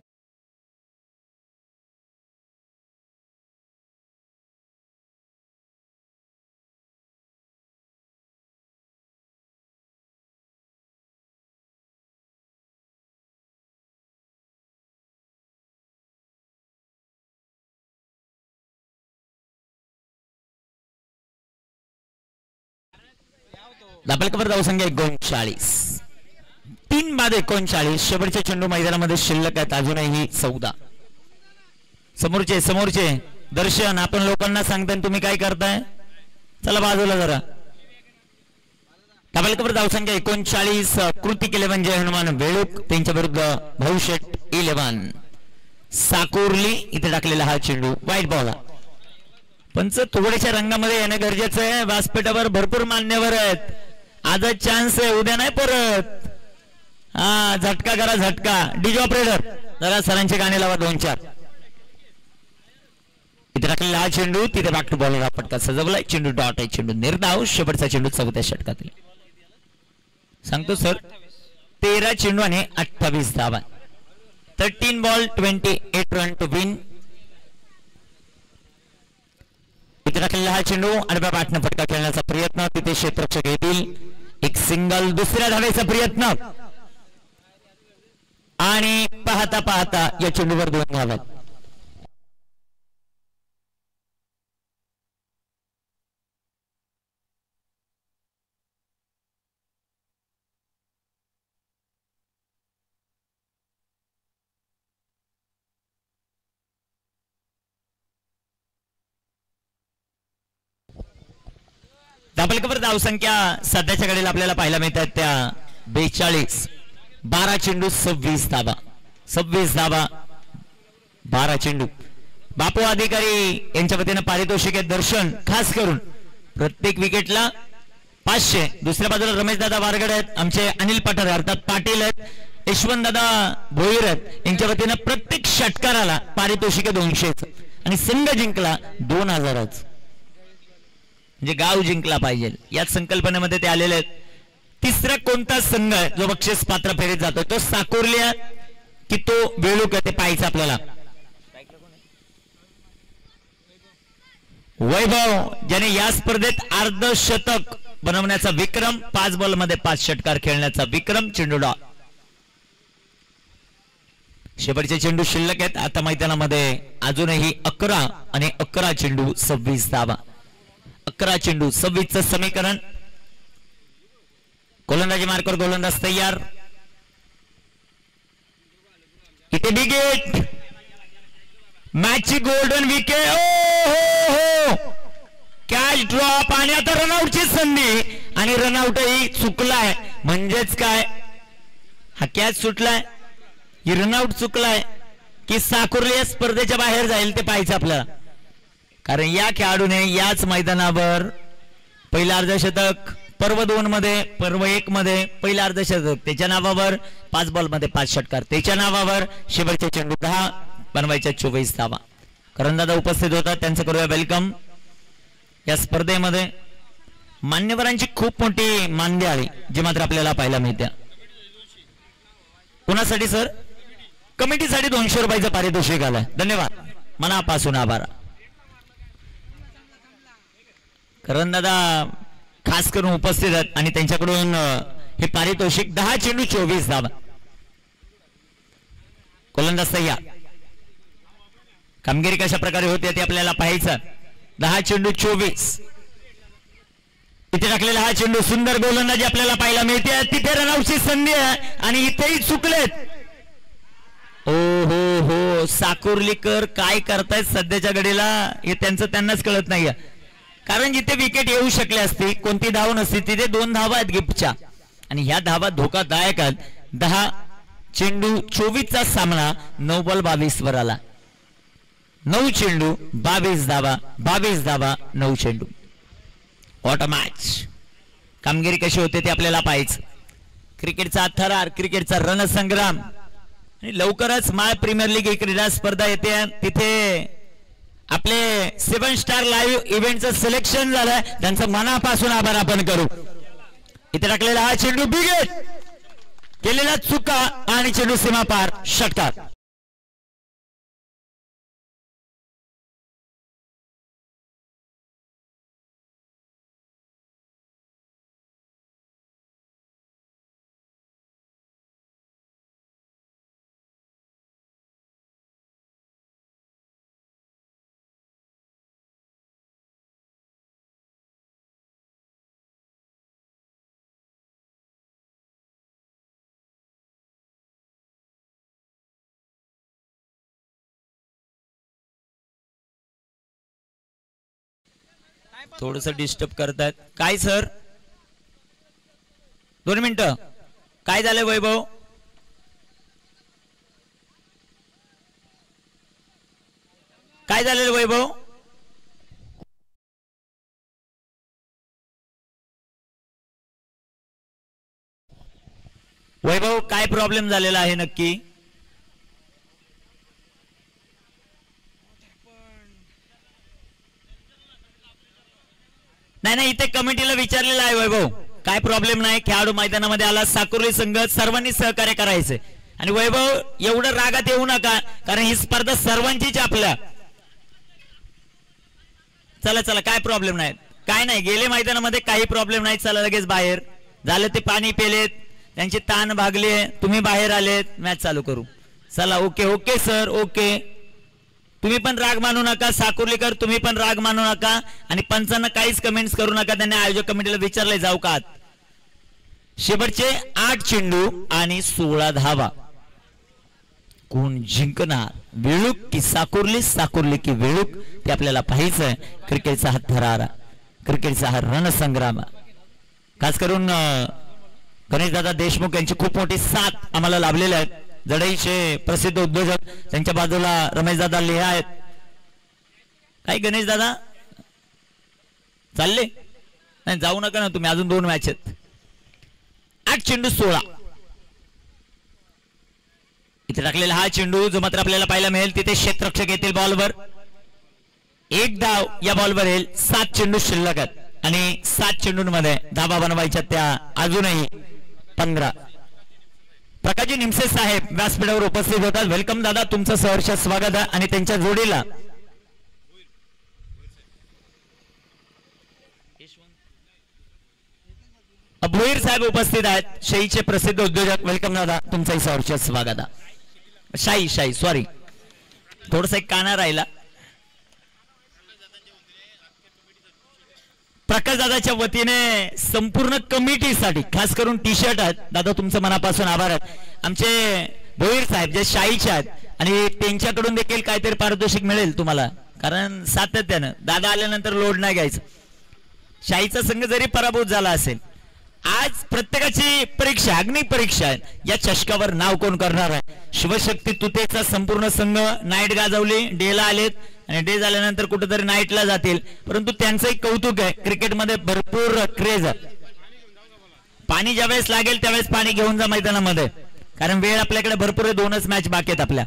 दाबलकवर धाव संख्या 39. 3 बाद 39. शेवटचे चेंडू मैदानामध्ये शिल्लक आहेत अजूनही 14. समोरचे दर्शन आपण लोकांना सांगताय तुम्ही काय करताय. चला बाजूला जरा. दाबलकवर धाव संख्या 39. कृतिक 11 जय हनुमान बेळूक त्यांच्या विरुद्ध भाऊशेठ 11 साकुर्ली. इथे टाकलेला हा चेंडू वाईट बॉल. पंच थोड्याशा रंगामध्ये येणं गरजेचं आहे. व्यासपीठावर भरपूर मान्यवर आहेत. आजच चान्स आहे उद्या नाही परत. हा झटका करा झटका. डीजे ऑपरेटर जरा सरांचे गाणे लावा 2-4. इथे टाकलेला हा चेंडू तिथे बॅक टू बॉलर फटका सजवलाय. चेंडू डॉट आहे. चेंडू निर्धाव. शेवटचा चेंडू 4थ्या षटकातील सांगतो सर. 13 चेंडू आणि 28 धावा. 13 बॉल 28 रन टू विन. इथे टाकलेला हा चेंडू आडव्या बॅटनं फटका खेळण्याचा प्रयत्न, तिथे क्षेत्ररक्षक येतील. एक सिंगल, दुसऱ्या धावेचा प्रयत्न आणि पाहता पाहता या चेंडूवर 2 धावा. धापलकावर धावसंख्या सध्याच्या घडीला आपल्याला पाहायला मिळतात त्या 42. 12 चेंडू 26 धावा. 26 धावा 12 चेंडू. बापू अधिकारी यांच्या वतीनं पारितोषिक दर्शन खास करून प्रत्येक विकेटला 500. दुसऱ्या बाजूला रमेश दादा वारगड आहेत, आमचे अनिल पठार अर्थात पाटील आहेत, यशवंत दादा भोईर आहेत, यांच्या वतीनं प्रत्येक षटकाराला पारितोषिक 200 आणि संघ जिंकला 2000. म्हणजे गाव जिंकला पाहिजे याच संकल्पनेमध्ये ते आलेले आहेत. तिसरा कोणता संघ जो बक्षीस पात्र फेरीत जातो, तो साकोर्लिया की तो बेळूक, ते पाहायचं आपल्याला. वैभव ज्याने या स्पर्धेत अर्धशतक बनवण्याचा विक्रम, 5 बॉल मध्ये 5 षटकार खेळण्याचा विक्रम. चेंडू डॉ शेवटचे चेंडू शिल्लक आहेत आता मैदानामध्ये. अजूनही 11 आणि 11 चेंडू 26 धावा. 11 चेंडू 26चं समीकरण. गोलंदाजी मार्कर, गोलंदाज तयार. इथे बिग हिट, मॅचची गोल्डन विकेट. ओ हो, कॅच ड्रॉप आणि आता रनआउटची संधी आणि रनआउटही चुकलाय. म्हणजेच काय, हा कॅच सुटलाय ही रनआउट चुकलाय की साकुर्ली स्पर्धेच्या बाहेर जाईल ते पाहायचं आपल्याला. कारण या खेळाडूने याच मैदानावर पहिलं अर्धशतक, पर्व 2 मध्ये, पर्व 1 मध्ये पहिलं अर्धशतक त्याच्या नावावर, 5 बॉल मध्ये 5 षटकार त्याच्या नावावर, शेवटचे चेंडू 10 बनवायच्या 24 धावा. करंदादा उपस्थित होतात, त्यांचं करूया वेलकम. या स्पर्धेमध्ये मान्यवरांची खूप मोठी मानदी आहे जी मात्र आपल्याला पाहायला मिळते. कुणासाठी सर? कमिटीसाठी 200 रुपयाचं पारितोषिक आलंय. धन्यवाद, मनापासून आभार. करंदादा खास करून उपस्थित आहेत आणि त्यांच्याकडून हे पारितोषिक. 10 चेंडू 24 धावा. गोलंदाज तयार. कामगिरी कशा प्रकारे होते ते आपल्याला पाहायचं. 10 चेंडू 24. इथे टाकलेला हा चेंडू, सुंदर गोलंदाजी आपल्याला पाहायला मिळते. तिथे रनआउटची संधी आहे आणि इथेही चुकलेत. ओ हो हो, साकुर्लीकर काय करतायत सध्याच्या घडीला हे त्यांचं त्यांनाच कळत नाहीये. कारण जिथे विकेट येऊ शकले असते, कोणती धाव नसती, तिथे 2 धावा आहेत गिफ्टच्या आणि ह्या धावा धोकादायक आहेत. 10 चेंडू 24चा सामना 9 बॉल 22 वर आला. 9 चेंडू 22 धावा, 22 धावा 9 चेंडू. What a match. कामगिरी कशी होते ते आपल्याला पाहायचं. क्रिकेटचा थरार, क्रिकेटचा रणसंग्राम. आणि लवकरच माळ प्रीमियर लीग ही क्रीडा स्पर्धा येते, तिथे आपले 7 स्टार लाईव्ह इव्हेंटचं सिलेक्शन झालंय, त्यांचं मनापासून आभार आपण करू. इथे टाकलेला हा चेंडू बिग हिट, केलेला चुका आणि चेंडू सीमा पार, षटकार. थोडस डिस्टर्ब करतात. काय सर? 2 मिनिटं. काय झालंय वैभव? काय झालेलं वैभव? वैभव काय प्रॉब्लेम झालेला आहे नक्की? नाही नाही, इथे कमिटीला विचारलेलं आहे वैभव. काय प्रॉब्लेम नाही. खेळाडू मैदानामध्ये आला. साकुर्ली संघ सर्वांनी सहकार्य करायचे. आणि वैभव एवढं रागात येऊ नका, कारण ही स्पर्धा सर्वांचीच आपल्या. चला चला, काय प्रॉब्लेम नाही, काय नाही. गेले मैदानामध्ये काही प्रॉब्लेम नाही. चला लगेच बाहेर. झालं ते पाणी पेलेत, त्यांची ताण भागले, तुम्ही बाहेर आलेत, मॅच चालू करू. चला ओके ओके सर ओके. तुम्ही पण राग मानू नका. साकुर्लीकर तुम्ही पण राग मानू नका. आणि पंचांना काहीच कमेंट्स करू नका. त्यांनी आयोजक कमिटीला विचारले जाऊ का. शेवटचे 8 चेंडू आणि 16 धावा. कोण जिंकणार, वेळूक की साकुर्ली, साकुर्ली की वेळूक, ते आपल्याला पाहायचंय. क्रिकेटचा हा थरारा, क्रिकेटचा हा रणसंग्राम. खास करून गणेशदादा देशमुख यांची खूप मोठी साथ आम्हाला लाभलेली आहे. जडईचे प्रसिद्ध उद्योजक, त्यांच्या बाजूला रमेशदादा लेहा आहेत. काय गणेशदादा चालले नाही, जाऊ नका ना तुम्ही, अजून 2 मॅच आहेत. 8 चेंडू 16. इथे टाकलेला हा चेंडू जो मात्र आपल्याला पाहायला मिळेल, तिथे क्षेत्ररक्षक येतील बॉलवर. 1 धाव या बॉलवर येईल. 7 चेंडू शिल्लक आहेत आणि 7 चेंडूंमध्ये धावा बनवायच्या त्या अजूनही 15. प्रकाशजी निमसे साहेब व्यासपीठावर उपस्थित होतात. वेलकम दादा, तुमचं सहर्ष स्वागत आहे. आणि त्यांच्या जोडीला भोईर साहेब उपस्थित आहेत, शाहीचे प्रसिद्ध उद्योजक. वेलकम दादा, तुमचंही सहर्ष स्वागत आहे. शाही सॉरी, थोडसा एक काना राहिला. प्रकाश दादाच्या वतीने संपूर्ण कमिटीसाठी खास करून टी शर्ट आहेत. दादा तुमचं मनापासून आभार आहेत. आमचे भोईर साहेब जे शाहीचे आहेत, आणि त्यांच्याकडून देखील काहीतरी पारितोषिक मिळेल तुम्हाला, कारण सातत्यानं दादा आल्यानंतर लोड नाही घ्यायचं. शाहीचा संघ जरी पराभूत झाला असेल, आज प्रत्येकाची परीक्षा, अग्नि परीक्षा आहे. या चषकावर नाव कोण करणार आहे. शिवशक्ती तुतेचा संपूर्ण संघ नाईट गाजवली, डेला आलेत आणि डे झाल्यानंतर कुठेतरी नाईटला जातील. परंतु त्यांचंही कौतुक आहे, क्रिकेटमध्ये भरपूर क्रेज आहे. पाणी ज्यावेळेस लागेल त्यावेळेस पाणी घेऊन जा मैदानामध्ये, कारण वेळ आपल्याकडे भरपूर आहे. 2च मॅच बाकी आहेत आपल्या.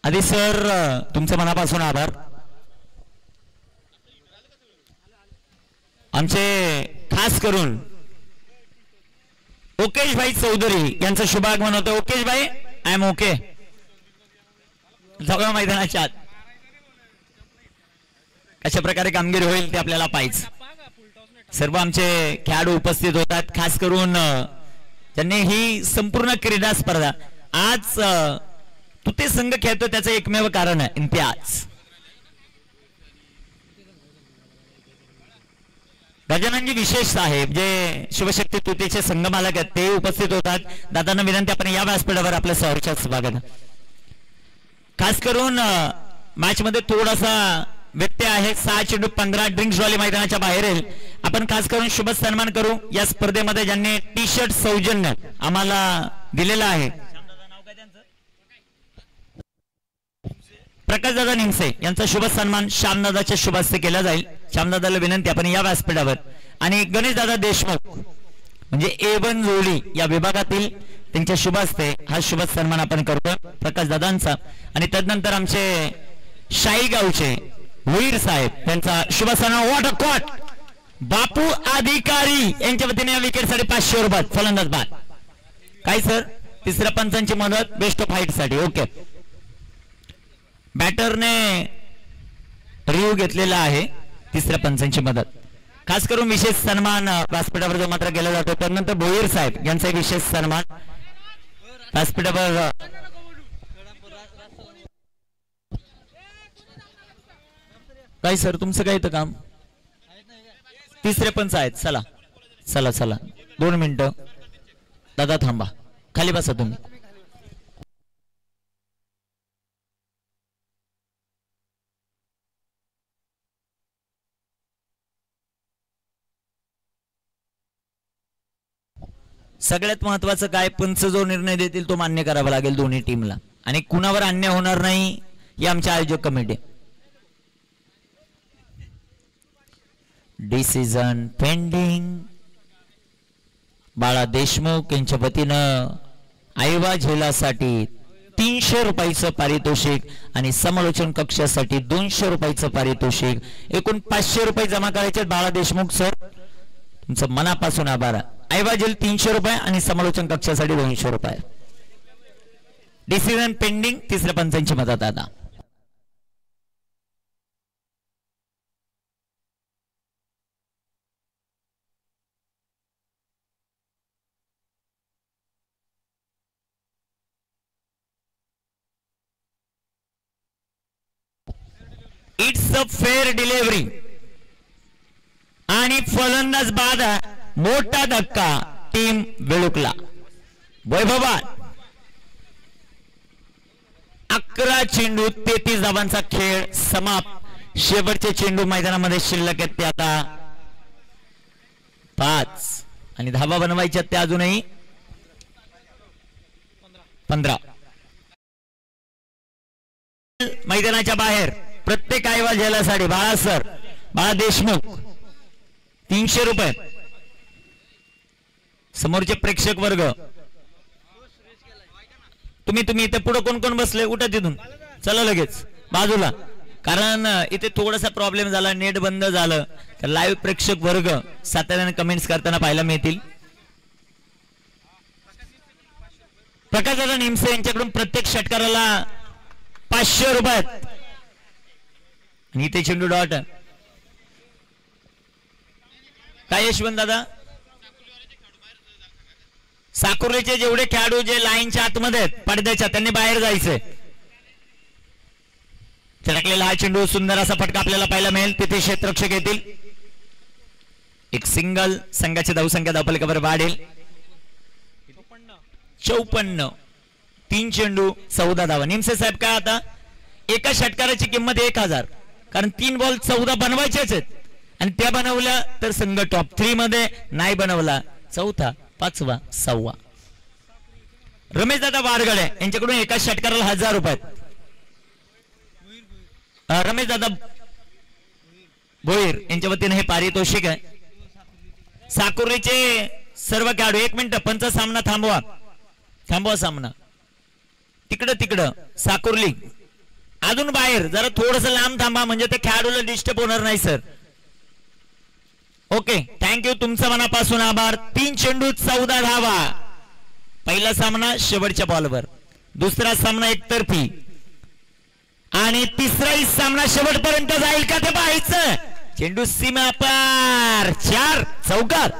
आधी सर तुमचं मनापासून आभार. आमचे खास करून ओकेश भाई चौधरी यांचं शुभागमन होतं. ओकेश भाई आय एम ओके. सगळ्या मैदानाच्या आत अशा प्रकारे कामगिरी होईल ते आपल्याला पाहिजे. सर्व आमचे खेळाडू उपस्थित होतात, खास करून त्यांनी ही संपूर्ण क्रीडा स्पर्धा आज तुते संघ खेळतो त्याचं एकमेव कारण आहे इम्तियाज. गजाननजी विशेष साहेब जे शिवशक्ती तुतेचे संघ मालक आहेत ते उपस्थित होतात. दादांना विनंती, आपण या व्यासपीठावर आपलं सहर्ष स्वागत. खास करून मॅच मध्ये थोडासा व्यत्यय आहे. 6 चेंडू 15 ड्रिंक्स वाले मैदानाच्या बाहेर येईल. आपण खास करून शुभ सन्मान करू या स्पर्धेमध्ये ज्यांनी टी शर्ट सौजन्य आम्हाला दिलेला आहे. प्रकाशदादा निमसे यांचा शुभ सन्मान श्यामदादाच्या शुभ हस्ते केला जाईल. श्यामदादाला विनंती, आपण या व्यासपीठावर. आणि गणेशदादा देशमुख म्हणजे A1 जोडी या विभागातील त्यांच्या शुभ हस्ते हा शुभ सन्मान आपण करतो प्रकाशदादांचा. आणि त्यानंतर आमचे शाही गावचे भोईर साहेब त्यांचा शुभ सन्मान. वॉट अ कॉट बापू अधिकारी यांच्या वतीने या विकेटसाठी 500 रुपये फलंदाज बाद. काय सर, तिसऱ्या पंचांची मदत बेस्ट ऑफ हाईट साठी. ओके, बॅटरने रिव्ह्यू घेतलेला आहे. तिसऱ्या पंचांची मदत. खास करून विशेष सन्मान व्यासपीठावर जो मात्र केला जातो. त्यानंतर भोईर साहेब यांचा विशेष सन्मान व्यासपीठावर. काय सर तुमचं काय इथं काम. तिसरे पंच आहेत. चला चला चला 2 मिनिटं दादा थांबा, खाली बसा तुम्ही. सगळ्यात महत्वाचं काय, पंच जो निर्णय देतील तो मान्य करावा लागेल दोन्ही टीमला. आणि कुणावर अन्याय होणार नाही ही आमच्या आयोजक कमिटी. Decision pending. बाळा देशमुख यांच्या वतीनं आयवा झेलासाठी 300 रुपयाचं पारितोषिक आणि समालोचन कक्षासाठी 200 रुपयाचं पारितोषिक, एकूण 500 रुपये जमा करायचे. बाळा देशमुख सर तुमचं मनापासून आभार. आयवा झेल 300 रुपये आणि समालोचन कक्षासाठी 200 रुपये. Decision pending. तिसऱ्या पंचांची मदत आता. इट्स अ फेअर डिलिव्हरी आणि फलंदाज बाद. मोठा धक्का टीम बेळुकला. वैभवा 11 चेंडू 33 धावांचा खेळ समाप्त. शेवटचे चेंडू मैदानामध्ये शिल्लक आहेत ते आता 5 आणि धावा बनवायच्या त्या अजूनही 15. मैदानाच्या बाहेर प्रत्येक आयवा झेलासाठी बाळा सर, बाळा देशमुख 300 रुपये. समोरचे प्रेक्षक वर्ग तुम्ही इथे पुढे कोण कोण बसले उठा तिथून चला लगेच बाजूला, कारण इथे थोडासा प्रॉब्लेम झाला, नेट बंद झालं तर लाईव्ह प्रेक्षक वर्ग सातत्याने कमेंट्स करताना पाहायला मिळतील. प्रकाश दादा निमसे यांच्याकडून प्रत्येक षटकाराला 500 रुपये आणि इथे चेंडू डॉट. काय यशवंत दादा, साकुर्लीचे जेवढे खेळाडू जे लाईनच्या आतमध्ये आहेत पडद्याच्या त्यांनी बाहेर जायचंय. चटकलेला हा चेंडू सुंदर असा फटका आपल्याला पाहायला मिळेल. तिथे क्षेत्ररक्षक येतील. एक सिंगल. संघाची धावसंख्या धावफलकावर वाढेल 54. 3 चेंडू 14 धावा. निमसे साहेब काय आता एका षटकाराची किंमत 1000, कारण 3 बॉल 14 बनवायचेच आहेत आणि त्या बनवल्या तर संघ टॉप 3 मध्ये, नाही बनवला चौथा, 5वा, 6वा. रमेश दादा वारगडे यांच्याकडून एका षटकाराला 1000 रुपये. रमेश दादा भोईर यांच्या वतीने हे पारितोषिक आहे. साकुर्लीचे सर्व खेळाडू 1 मिनिट पंच सामना थांबवा सामना. तिकडं साकुर्ली अजून बाहेर जरा थोडस लांब थांबा म्हणजे ते खेळाडूला डिस्टर्ब होणार नाही सर. ओके थँक्यू, तुमचा मनापासून आभार. 3 चेंडू 14 धावा. पहिला सामना शेवटच्या बॉलवर, दुसरा सामना एकतर्फी आणि तिसराही सामना शेवटपर्यंत जाईल का ते पाहायचं. चेंडू सीमा पार 4 चौकार.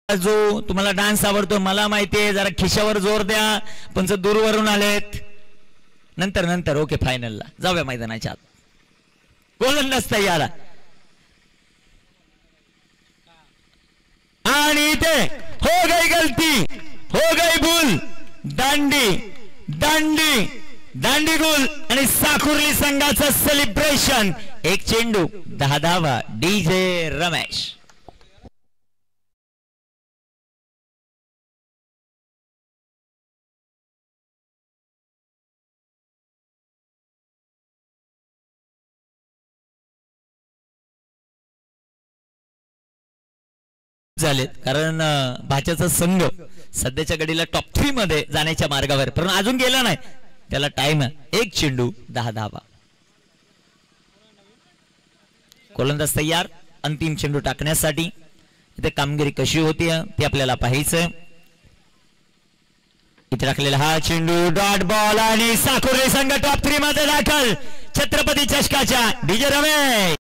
जो तुम्हाला डान्स आवडतो मला माहितीये, जरा खिशावर जोर द्या. पंच दूरवरून आलेत. नंतर ओके फायनलला जाऊया मैदानाच्या आत. गोलंदाज तयार आणि इथे हो गई गलती, हो गई भूल. दांडी गोल आणि साकुर्ली संघाचं सेलिब्रेशन. 1 चेंडू 10 धावा. डीजे रमेश झालेत, कारण भाच्याचा संघ सध्याच्या घडीला टॉप 3 मध्ये जाण्याच्या मार्गावर, पण अजून गेला नाही. त्याला टाइम आहे. 1 चेंडू 10 धावा. गोलंदाज तयार अंतिम चेंडू टाकण्यासाठी. इथे कामगिरी कशी होती ते आपल्याला पाहायचंय. इथे टाकलेला हा चेंडू डॉट बॉल आणि साकुर्ली संघ टॉप 3 मध्ये दाखल छत्रपती चषकाच्या. डीजे रमेश